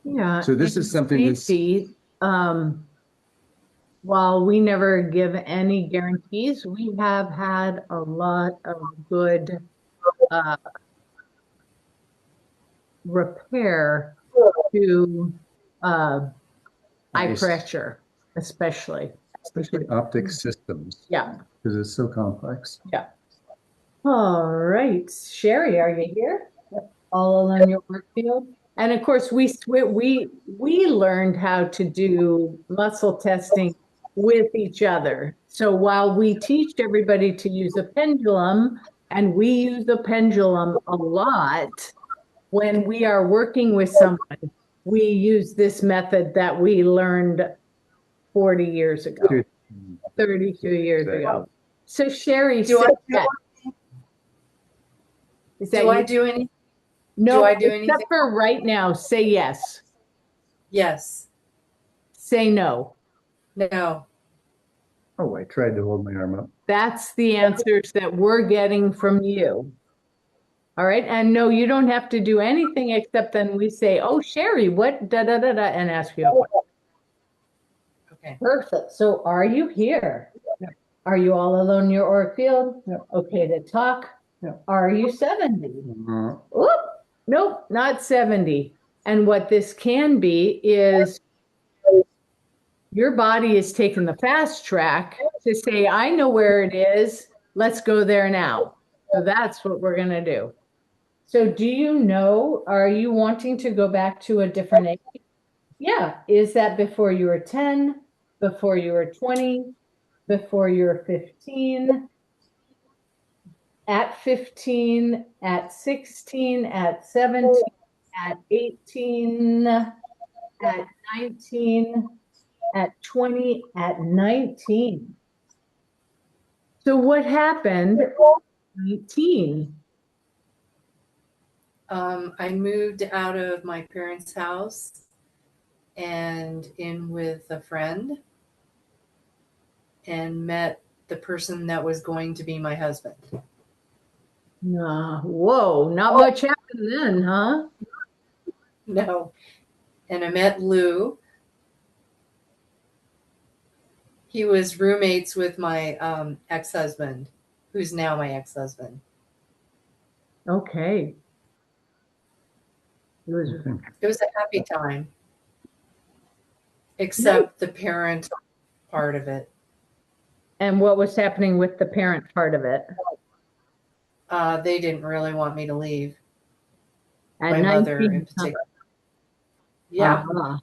Speaker 2: Yeah.
Speaker 3: So this is something that's
Speaker 2: Stacy, while we never give any guarantees, we have had a lot of good repair to eye
Speaker 3: Nice.
Speaker 2: pressure, especially.
Speaker 3: Especially optic systems,
Speaker 2: Yeah.
Speaker 3: because it's so complex.
Speaker 2: Yeah. All right, Sherry, are you here? All alone your work field? And of course, we learned how to do muscle testing with each other. So while we teach everybody to use a pendulum, and we use the pendulum a lot, when we are working with someone, we use this method that we learned 40 years ago, 32 years ago. So Sherry,
Speaker 8: Do I
Speaker 2: say
Speaker 8: do,
Speaker 2: that. Is that
Speaker 8: do I
Speaker 2: you?
Speaker 8: do any?
Speaker 2: No,
Speaker 8: I do
Speaker 2: except
Speaker 8: anything?
Speaker 2: for right now, say yes.
Speaker 8: Yes.
Speaker 2: Say no.
Speaker 8: No.
Speaker 3: Oh, I tried to hold my arm up.
Speaker 2: That's the answers that we're getting from you. All right. And no, you don't have to do anything except then we say, oh, Sherry, what da da da da, and ask you a question.
Speaker 8: Okay.
Speaker 2: Perfect. So are you here?
Speaker 3: Yeah.
Speaker 2: Are you all alone in your org field?
Speaker 3: Yeah.
Speaker 2: Okay to talk?
Speaker 3: Yeah.
Speaker 2: Are you 70?
Speaker 3: Uh,
Speaker 2: Oop, nope, not 70. And what this can be is your body is taking the fast track to say, I know where it is. Let's go there now. So that's what we're going to do. So do you know, are you wanting to go back to a different age? Yeah. Is that before you were 10, before you were 20, before you were 15, at 15, at 16, at 17, at 18, at 19, at 20, at 19. So what happened at 19?
Speaker 8: I moved out of my parents' house and in with a friend and met the person that was going to be my husband.
Speaker 2: Whoa, not much happened then, huh?
Speaker 8: No. And I met Lou. He was roommates with my ex-husband, who's now my ex-husband.
Speaker 2: Okay. It was
Speaker 3: okay.
Speaker 8: It was a happy time, except the parent part of it.
Speaker 2: And what was happening with the parent part of it?
Speaker 8: They didn't really want me to leave.
Speaker 2: At
Speaker 8: My
Speaker 2: 19,
Speaker 8: mother in
Speaker 2: huh?
Speaker 8: particular. Yeah.
Speaker 2: Uh-huh.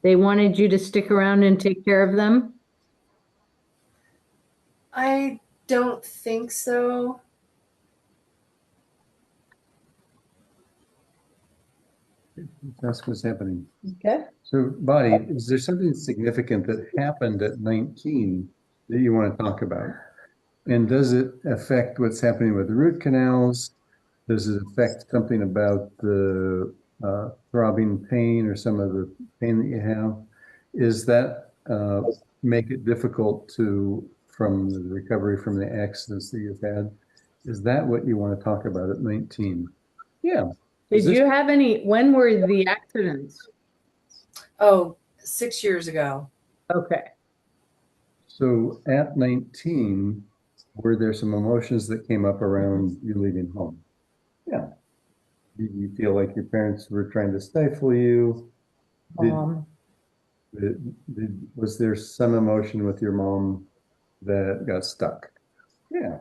Speaker 2: They wanted you to stick around and take care of them?
Speaker 8: I don't think so.
Speaker 3: That's what's happening.
Speaker 2: Okay.
Speaker 3: So, Bonnie, is there something significant that happened at 19 that you want to talk about? And does it affect what's happening with the root canals? Does it affect something about the throbbing pain or some of the pain that you have? Is that make it difficult from the recovery from the accidents that you've had? Is that what you want to talk about at 19? Yeah.
Speaker 2: Did you have when were the accidents?
Speaker 8: Oh, 6 years ago.
Speaker 2: Okay.
Speaker 3: So at 19, were there some emotions that came up around you leaving home? Yeah. Did you feel like your parents were trying to stifle you? Was there some emotion with your mom that got stuck? Yeah.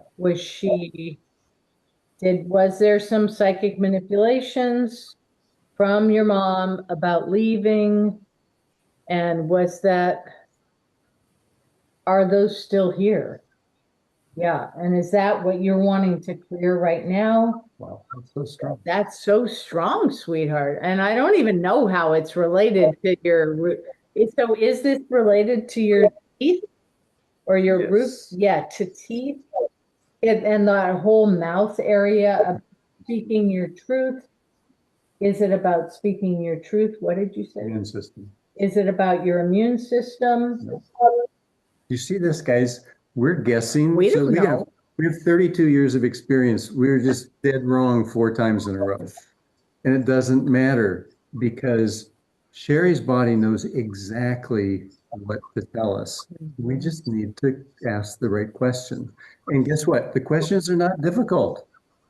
Speaker 2: Was there some psychic manipulations from your mom about leaving? And are those still here? Yeah. And is that what you're wanting to clear right now?
Speaker 3: Wow, that's so strong.
Speaker 2: That's so strong, sweetheart. And I don't even know how it's related to your root. So is this related to your teeth or your root?
Speaker 3: Yes.
Speaker 2: Yeah, to teeth and the whole mouth area of speaking your truth. Is it about speaking your truth? What did you say?
Speaker 3: Immune system.
Speaker 2: Is it about your immune system?
Speaker 3: No. You see this, guys? We're guessing.
Speaker 2: We don't know.
Speaker 3: We have 32 years of experience. We're just dead wrong 4 times in a row. And it doesn't matter because Sherry's body knows exactly what to tell us. We just need to ask the right question. And guess what? The questions are not difficult.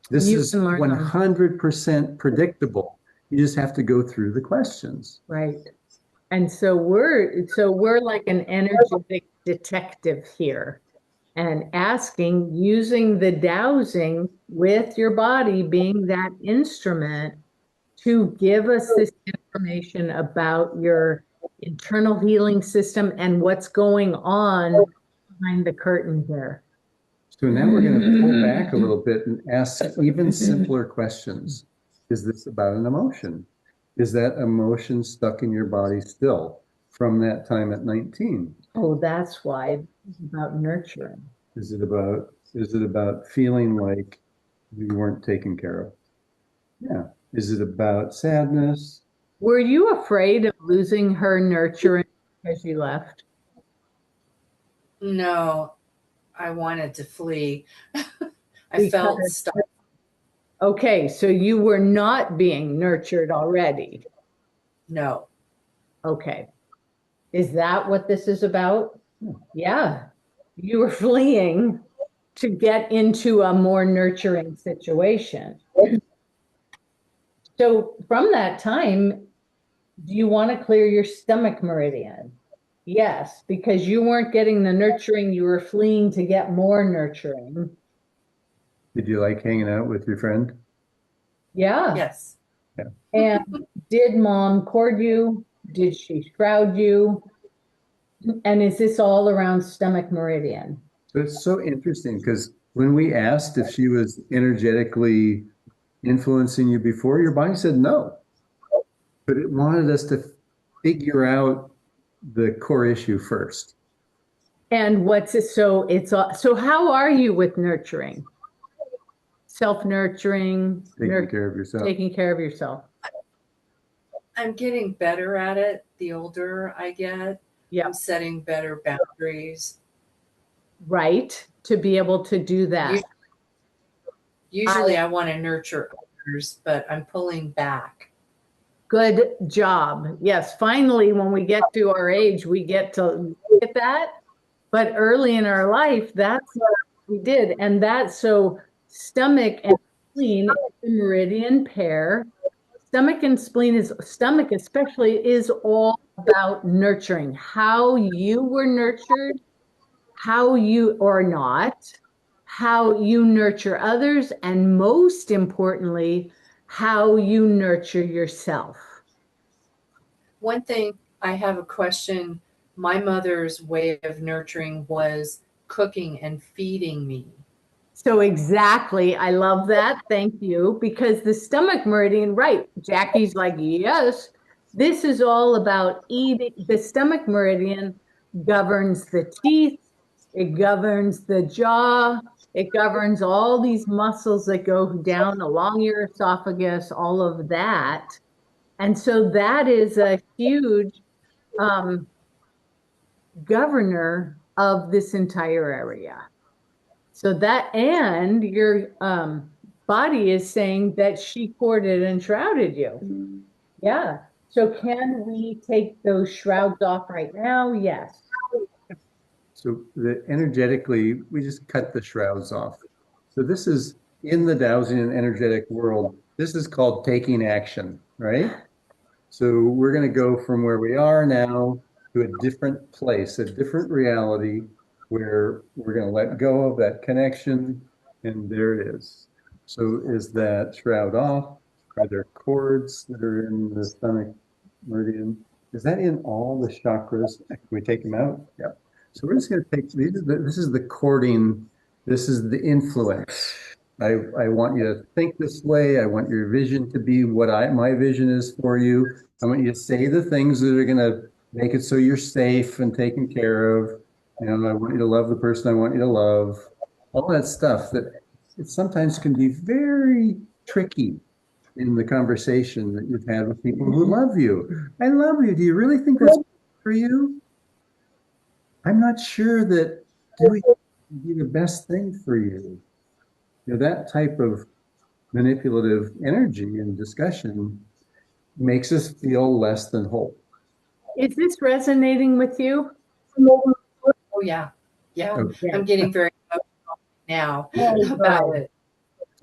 Speaker 3: This
Speaker 2: You
Speaker 3: is
Speaker 2: can learn them.
Speaker 3: 100% predictable. You just have to go through the questions.
Speaker 2: Right. And so we're like an energetic detective here and asking, using the dowsing with your body being that instrument to give us this information about your internal healing system and what's going on behind the curtain here.
Speaker 3: So now we're going to pull back a little bit and ask even simpler questions. Is this about an emotion? Is that emotion stuck in your body still from that time at 19?
Speaker 2: Oh, that's why it's about nurturing.
Speaker 3: Is it about feeling like you weren't taken care of? Yeah. Is it about sadness?
Speaker 2: Were you afraid of losing her nurturing because you left?
Speaker 8: No, I wanted to flee. I felt
Speaker 2: Because-
Speaker 8: stuck.
Speaker 2: Okay, so you were not being nurtured already.
Speaker 8: No.
Speaker 2: Okay. Is that what this is about? Yeah. You were fleeing to get into a more nurturing situation. So from that time, do you want to clear your stomach meridian? Yes, because you weren't getting the nurturing, you were fleeing to get more nurturing.
Speaker 3: Did you like hanging out with your friend?
Speaker 2: Yeah.
Speaker 8: Yes.
Speaker 2: And did mom cord you? Did she shroud you? And is this all around stomach meridian?
Speaker 3: So it's so interesting because when we asked if she was energetically influencing you before, your body said no. But it wanted us to figure out the core issue first.
Speaker 2: And what's it? So so how are you with nurturing? Self-nurturing,
Speaker 3: Taking care of yourself.
Speaker 2: taking care of yourself.
Speaker 8: I'm getting better at it the older I get.
Speaker 2: Yeah.
Speaker 8: I'm setting better boundaries.
Speaker 2: Right. To be able to do that.
Speaker 8: Usually I want to nurture others, but I'm pulling back.
Speaker 2: Good job. Yes. Finally, when we get to our age, we get to get that. But early in our life, that's what we did. And that's so stomach and spleen is the meridian pair. Stomach and spleen stomach especially is all about nurturing. How you were nurtured, how you or not, how you nurture others, and most importantly, how you nurture yourself.
Speaker 8: One thing, I have a question. My mother's way of nurturing was cooking and feeding me.
Speaker 2: So exactly, I love that. Thank you. Because the stomach meridian, right? Jackie's like, yes, this is all about eating. The stomach meridian governs the teeth, it governs the jaw, it governs all these muscles that go down along your esophagus, all of that. And so that is a huge governor of this entire area. So that, and your body is saying that she corded and shrouded you. Yeah. So can we take those shrouds off right now? Yes.
Speaker 3: So energetically, we just cut the shrouds off. So this is in the dowsing and energetic world. This is called taking action, right? So we're going to go from where we are now to a different place, a different reality where we're going to let go of that connection. And there it is. So is that shroud off? Are there cords that are in the stomach meridian? Is that in all the chakras? Can we take them out? Yeah. So we're just going to take these. This is the cording. This is the influence. I want you to think this way. I want your vision to be what my vision is for you. I want you to say the things that are going to make it so you're safe and taken care of. You know, I want you to love the person I want you to love. All that stuff that it sometimes can be very tricky in the conversation that you've had with people who love you. I love you. Do you really think that's for you? I'm not sure that doing it would be the best thing for you. You know, that type of manipulative energy and discussion makes us feel less than whole.
Speaker 2: Is this resonating with you?
Speaker 8: Oh yeah. Yeah.
Speaker 3: Okay.
Speaker 8: I'm getting very emotional now
Speaker 2: Oh,
Speaker 8: about
Speaker 2: good.
Speaker 8: it.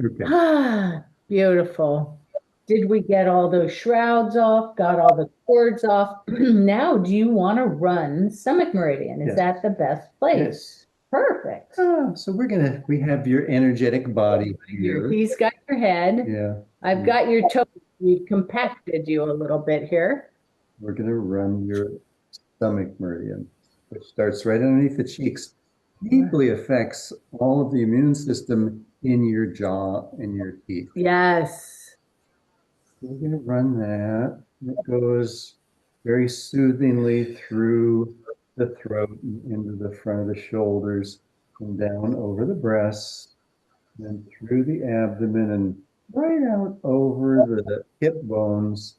Speaker 3: Okay.
Speaker 2: Ah, beautiful. Did we get all those shrouds off? Got all the cords off? Now, do you want to run stomach meridian? Is
Speaker 3: Yes.
Speaker 2: that the best place? Perfect.
Speaker 3: So we have your energetic body here.
Speaker 2: He's got your head.
Speaker 3: Yeah.
Speaker 2: I've got your toes. We've compacted you a little bit here.
Speaker 3: We're going to run your stomach meridian, which starts right underneath the cheeks. Deeply affects all of the immune system in your jaw and your teeth.
Speaker 2: Yes.
Speaker 3: We're going to run that. It goes very soothingly through the throat and into the front of the shoulders and down over the breasts, and then through the abdomen and right out over the hip bones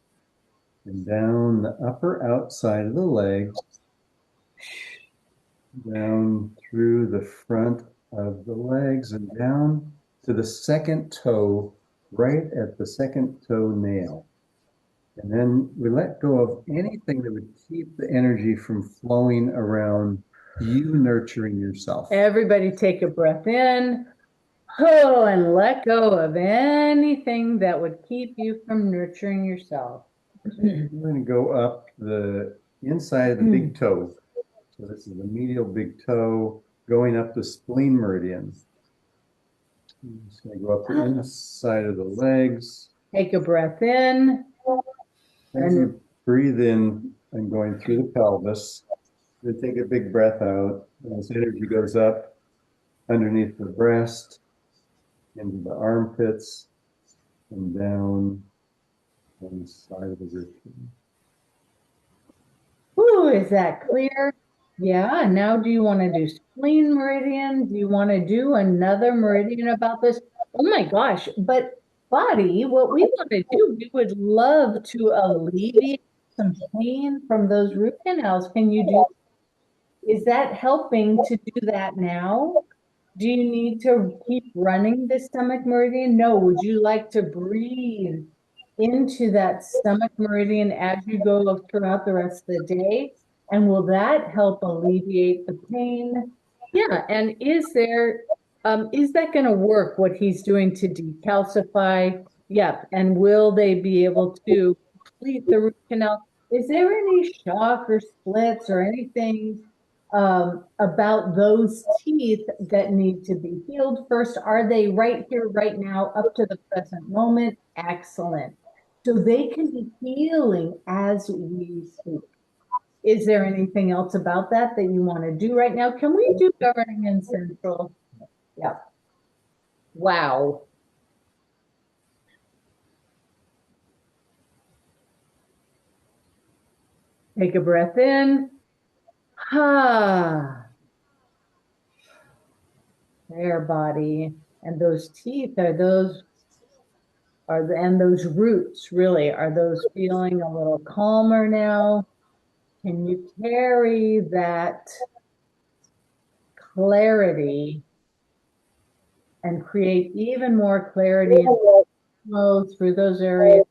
Speaker 3: and down the upper outside of the legs, down through the front of the legs and down to the second toe, right at the second toe nail. And then we let go of anything that would keep the energy from flowing around you nurturing yourself.
Speaker 2: Everybody take a breath in. Oh, and let go of anything that would keep you from nurturing yourself.
Speaker 3: We're going to go up the inside of the big toe. So this is the medial big toe going up the spleen meridian. I'm just going to go up the inside of the legs.
Speaker 2: Take a breath in.
Speaker 3: As you breathe in and going through the pelvis, then take a big breath out. And this energy goes up underneath the breast, into the armpits, and down on the side of the rib.
Speaker 2: Ooh, is that clear? Yeah. Now, do you want to do spleen meridian? Do you want to do another meridian about this? Oh my gosh. But body, what we want to do, we would love to alleviate some pain from those root canals. Can you do? Is that helping to do that now? Do you need to keep running the stomach meridian? No. Would you like to breathe into that stomach meridian as you go throughout the rest of the day? And will that help alleviate the pain? Yeah. And is that going to work, what he's doing to decalcify? Yep. And will they be able to complete the root canal? Is there any shock or splits or anything about those teeth that need to be healed first? Are they right here, right now, up to the present moment? Excellent. So they can be healing as we speak. Is there anything else about that you want to do right now? Can we do governing in central? Yeah. Wow. Take a breath in. Ah. There, body. And those teeth, and those roots, really, are those feeling a little calmer now? Can you carry that clarity and create even more clarity and flow through those areas?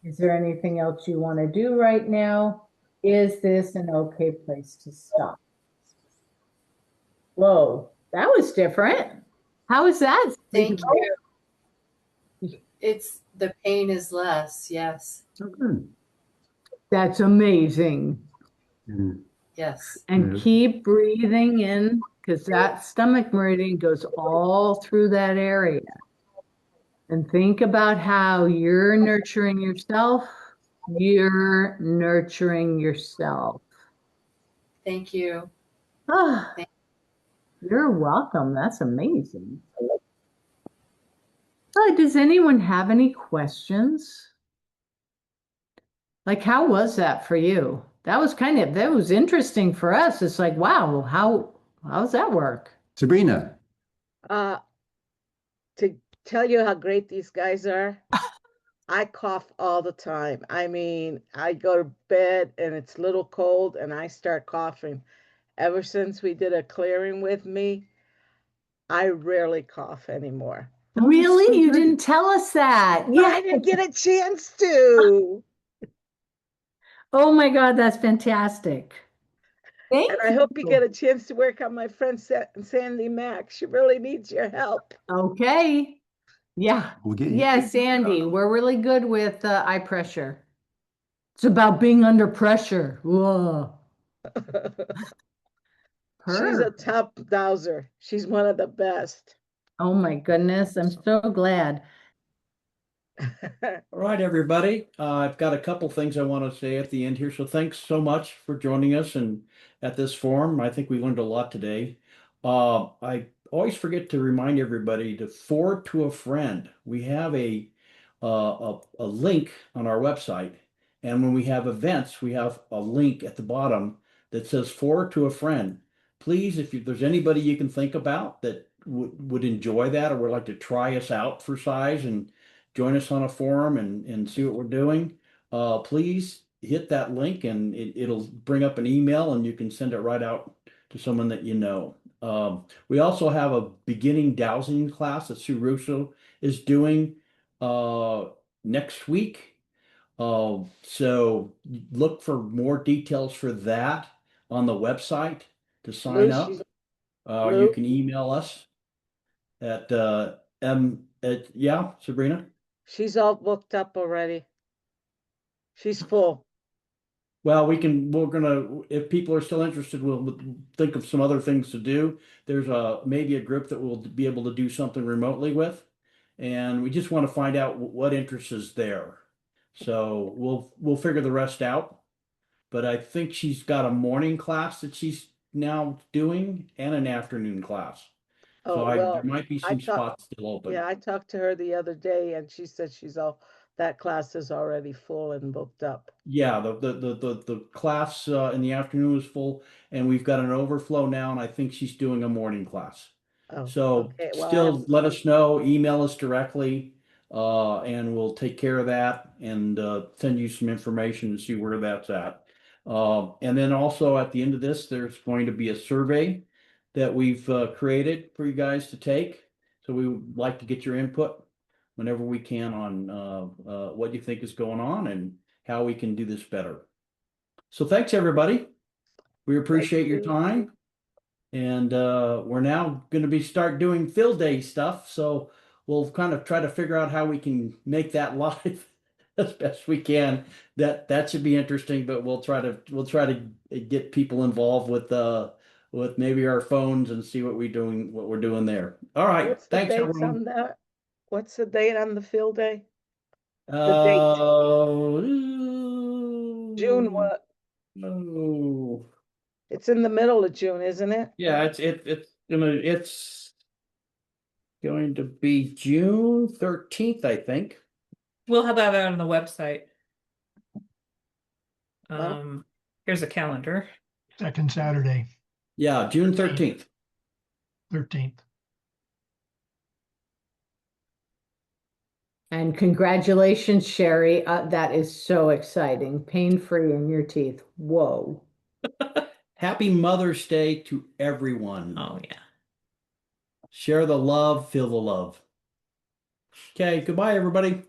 Speaker 2: Is there anything else you want to do right now? Is this an okay place to stop? Whoa, that was different. How is that?
Speaker 8: Thank you. It's the pain is less. Yes.
Speaker 3: So good.
Speaker 2: That's amazing.
Speaker 3: Mm.
Speaker 8: Yes.
Speaker 2: And
Speaker 3: Yeah.
Speaker 2: keep breathing in, because that stomach meridian goes all through that area. And think about how you're nurturing yourself. You're nurturing yourself.
Speaker 8: Thank you.
Speaker 2: Ah, you're welcome. That's amazing. Does anyone have any questions? Like, how was that for you? That was interesting for us. It's like, wow, how's that work?
Speaker 3: Sabrina.
Speaker 7: To tell you how great these guys are, I cough all the time. I mean, I go to bed and it's a little cold and I start coughing. Ever since we did a clearing with me, I rarely cough anymore.
Speaker 2: Really? You didn't tell us that.
Speaker 7: But
Speaker 2: Yeah.
Speaker 7: I didn't get a chance to.
Speaker 2: Oh my God, that's fantastic. Thank
Speaker 7: And I hope you get a chance to work on my friend Sandy Mack. She really needs your help.
Speaker 2: Okay. Yeah.
Speaker 3: We'll get you.
Speaker 2: Yes, Andy, we're really good with eye pressure. It's about being under pressure. Whoa.
Speaker 7: She's a
Speaker 2: Purr.
Speaker 7: top dowser. She's one of the best.
Speaker 2: Oh my goodness, I'm so glad.
Speaker 1: All right, everybody. I've got a couple things I want to say at the end here. So thanks so much for joining us and at this forum. I think we learned a lot today. I always forget to remind everybody to forward to a friend. We have a link on our website, and when we have events, we have a link at the bottom that says forward to a friend. Please, if there's anybody you can think about that would enjoy that or would like to try us out for size and join us on a forum and see what we're doing, please hit that link and it'll bring up an email and you can send it right out to someone that you know. We also have a beginning dowsing class that Sue Russo is doing next week. So look for more details for that on the website to sign
Speaker 7: Lou,
Speaker 1: up.
Speaker 7: she's
Speaker 1: You
Speaker 7: Lou.
Speaker 1: can email us at yeah, Sabrina.
Speaker 7: She's all booked up already. She's full.
Speaker 1: Well, we're gonna, if people are still interested, we'll think of some other things to do. There's maybe a group that we'll be able to do something remotely with. And we just want to find out what interest is there. So we'll figure the rest out. But I think she's got a morning class that she's now doing and an afternoon class. So
Speaker 7: Oh,
Speaker 1: there
Speaker 7: well,
Speaker 1: might be
Speaker 7: I
Speaker 1: some
Speaker 7: thought,
Speaker 1: spots still open.
Speaker 7: yeah, I talked to her the other day and she said that class is already full and booked up.
Speaker 1: Yeah, the class in the afternoon is full, and we've got an overflow now, and I think she's doing a morning class.
Speaker 7: Oh,
Speaker 1: So
Speaker 7: okay. Well,
Speaker 1: still let us know, email us directly, and we'll take care of that and send you some information to see where that's at. And then also at the end of this, there's going to be a survey that we've created for you guys to take. So we would like to get your input whenever we can on what you think is going on and how we can do this better. So thanks, everybody. We
Speaker 7: thank
Speaker 1: appreciate your
Speaker 7: you.
Speaker 1: time. And we're now going to be start doing field day stuff. So we'll kind of try to figure out how we can make that live as best we can. That should be interesting, but we'll try to get people involved with maybe our phones and see what we're doing there. All right.
Speaker 7: What's the
Speaker 1: Thanks,
Speaker 7: dates
Speaker 1: everyone.
Speaker 7: on that? What's the date on the field day? The date.
Speaker 1: Uh,
Speaker 7: June what?
Speaker 1: no.
Speaker 7: It's in the middle of June, isn't it?
Speaker 1: Yeah, it's going to be June 13th, I think.
Speaker 4: We'll have that on the website.
Speaker 7: Well,
Speaker 4: Here's a calendar.
Speaker 9: Second Saturday,
Speaker 1: Yeah, June 13th.
Speaker 9: 13th.
Speaker 2: And congratulations, Sherry. That is so exciting. Pain-free in your teeth. Whoa.
Speaker 1: Happy Mother's Day to everyone.
Speaker 4: Oh yeah.
Speaker 1: Share the love, feel the love. Okay, goodbye, everybody.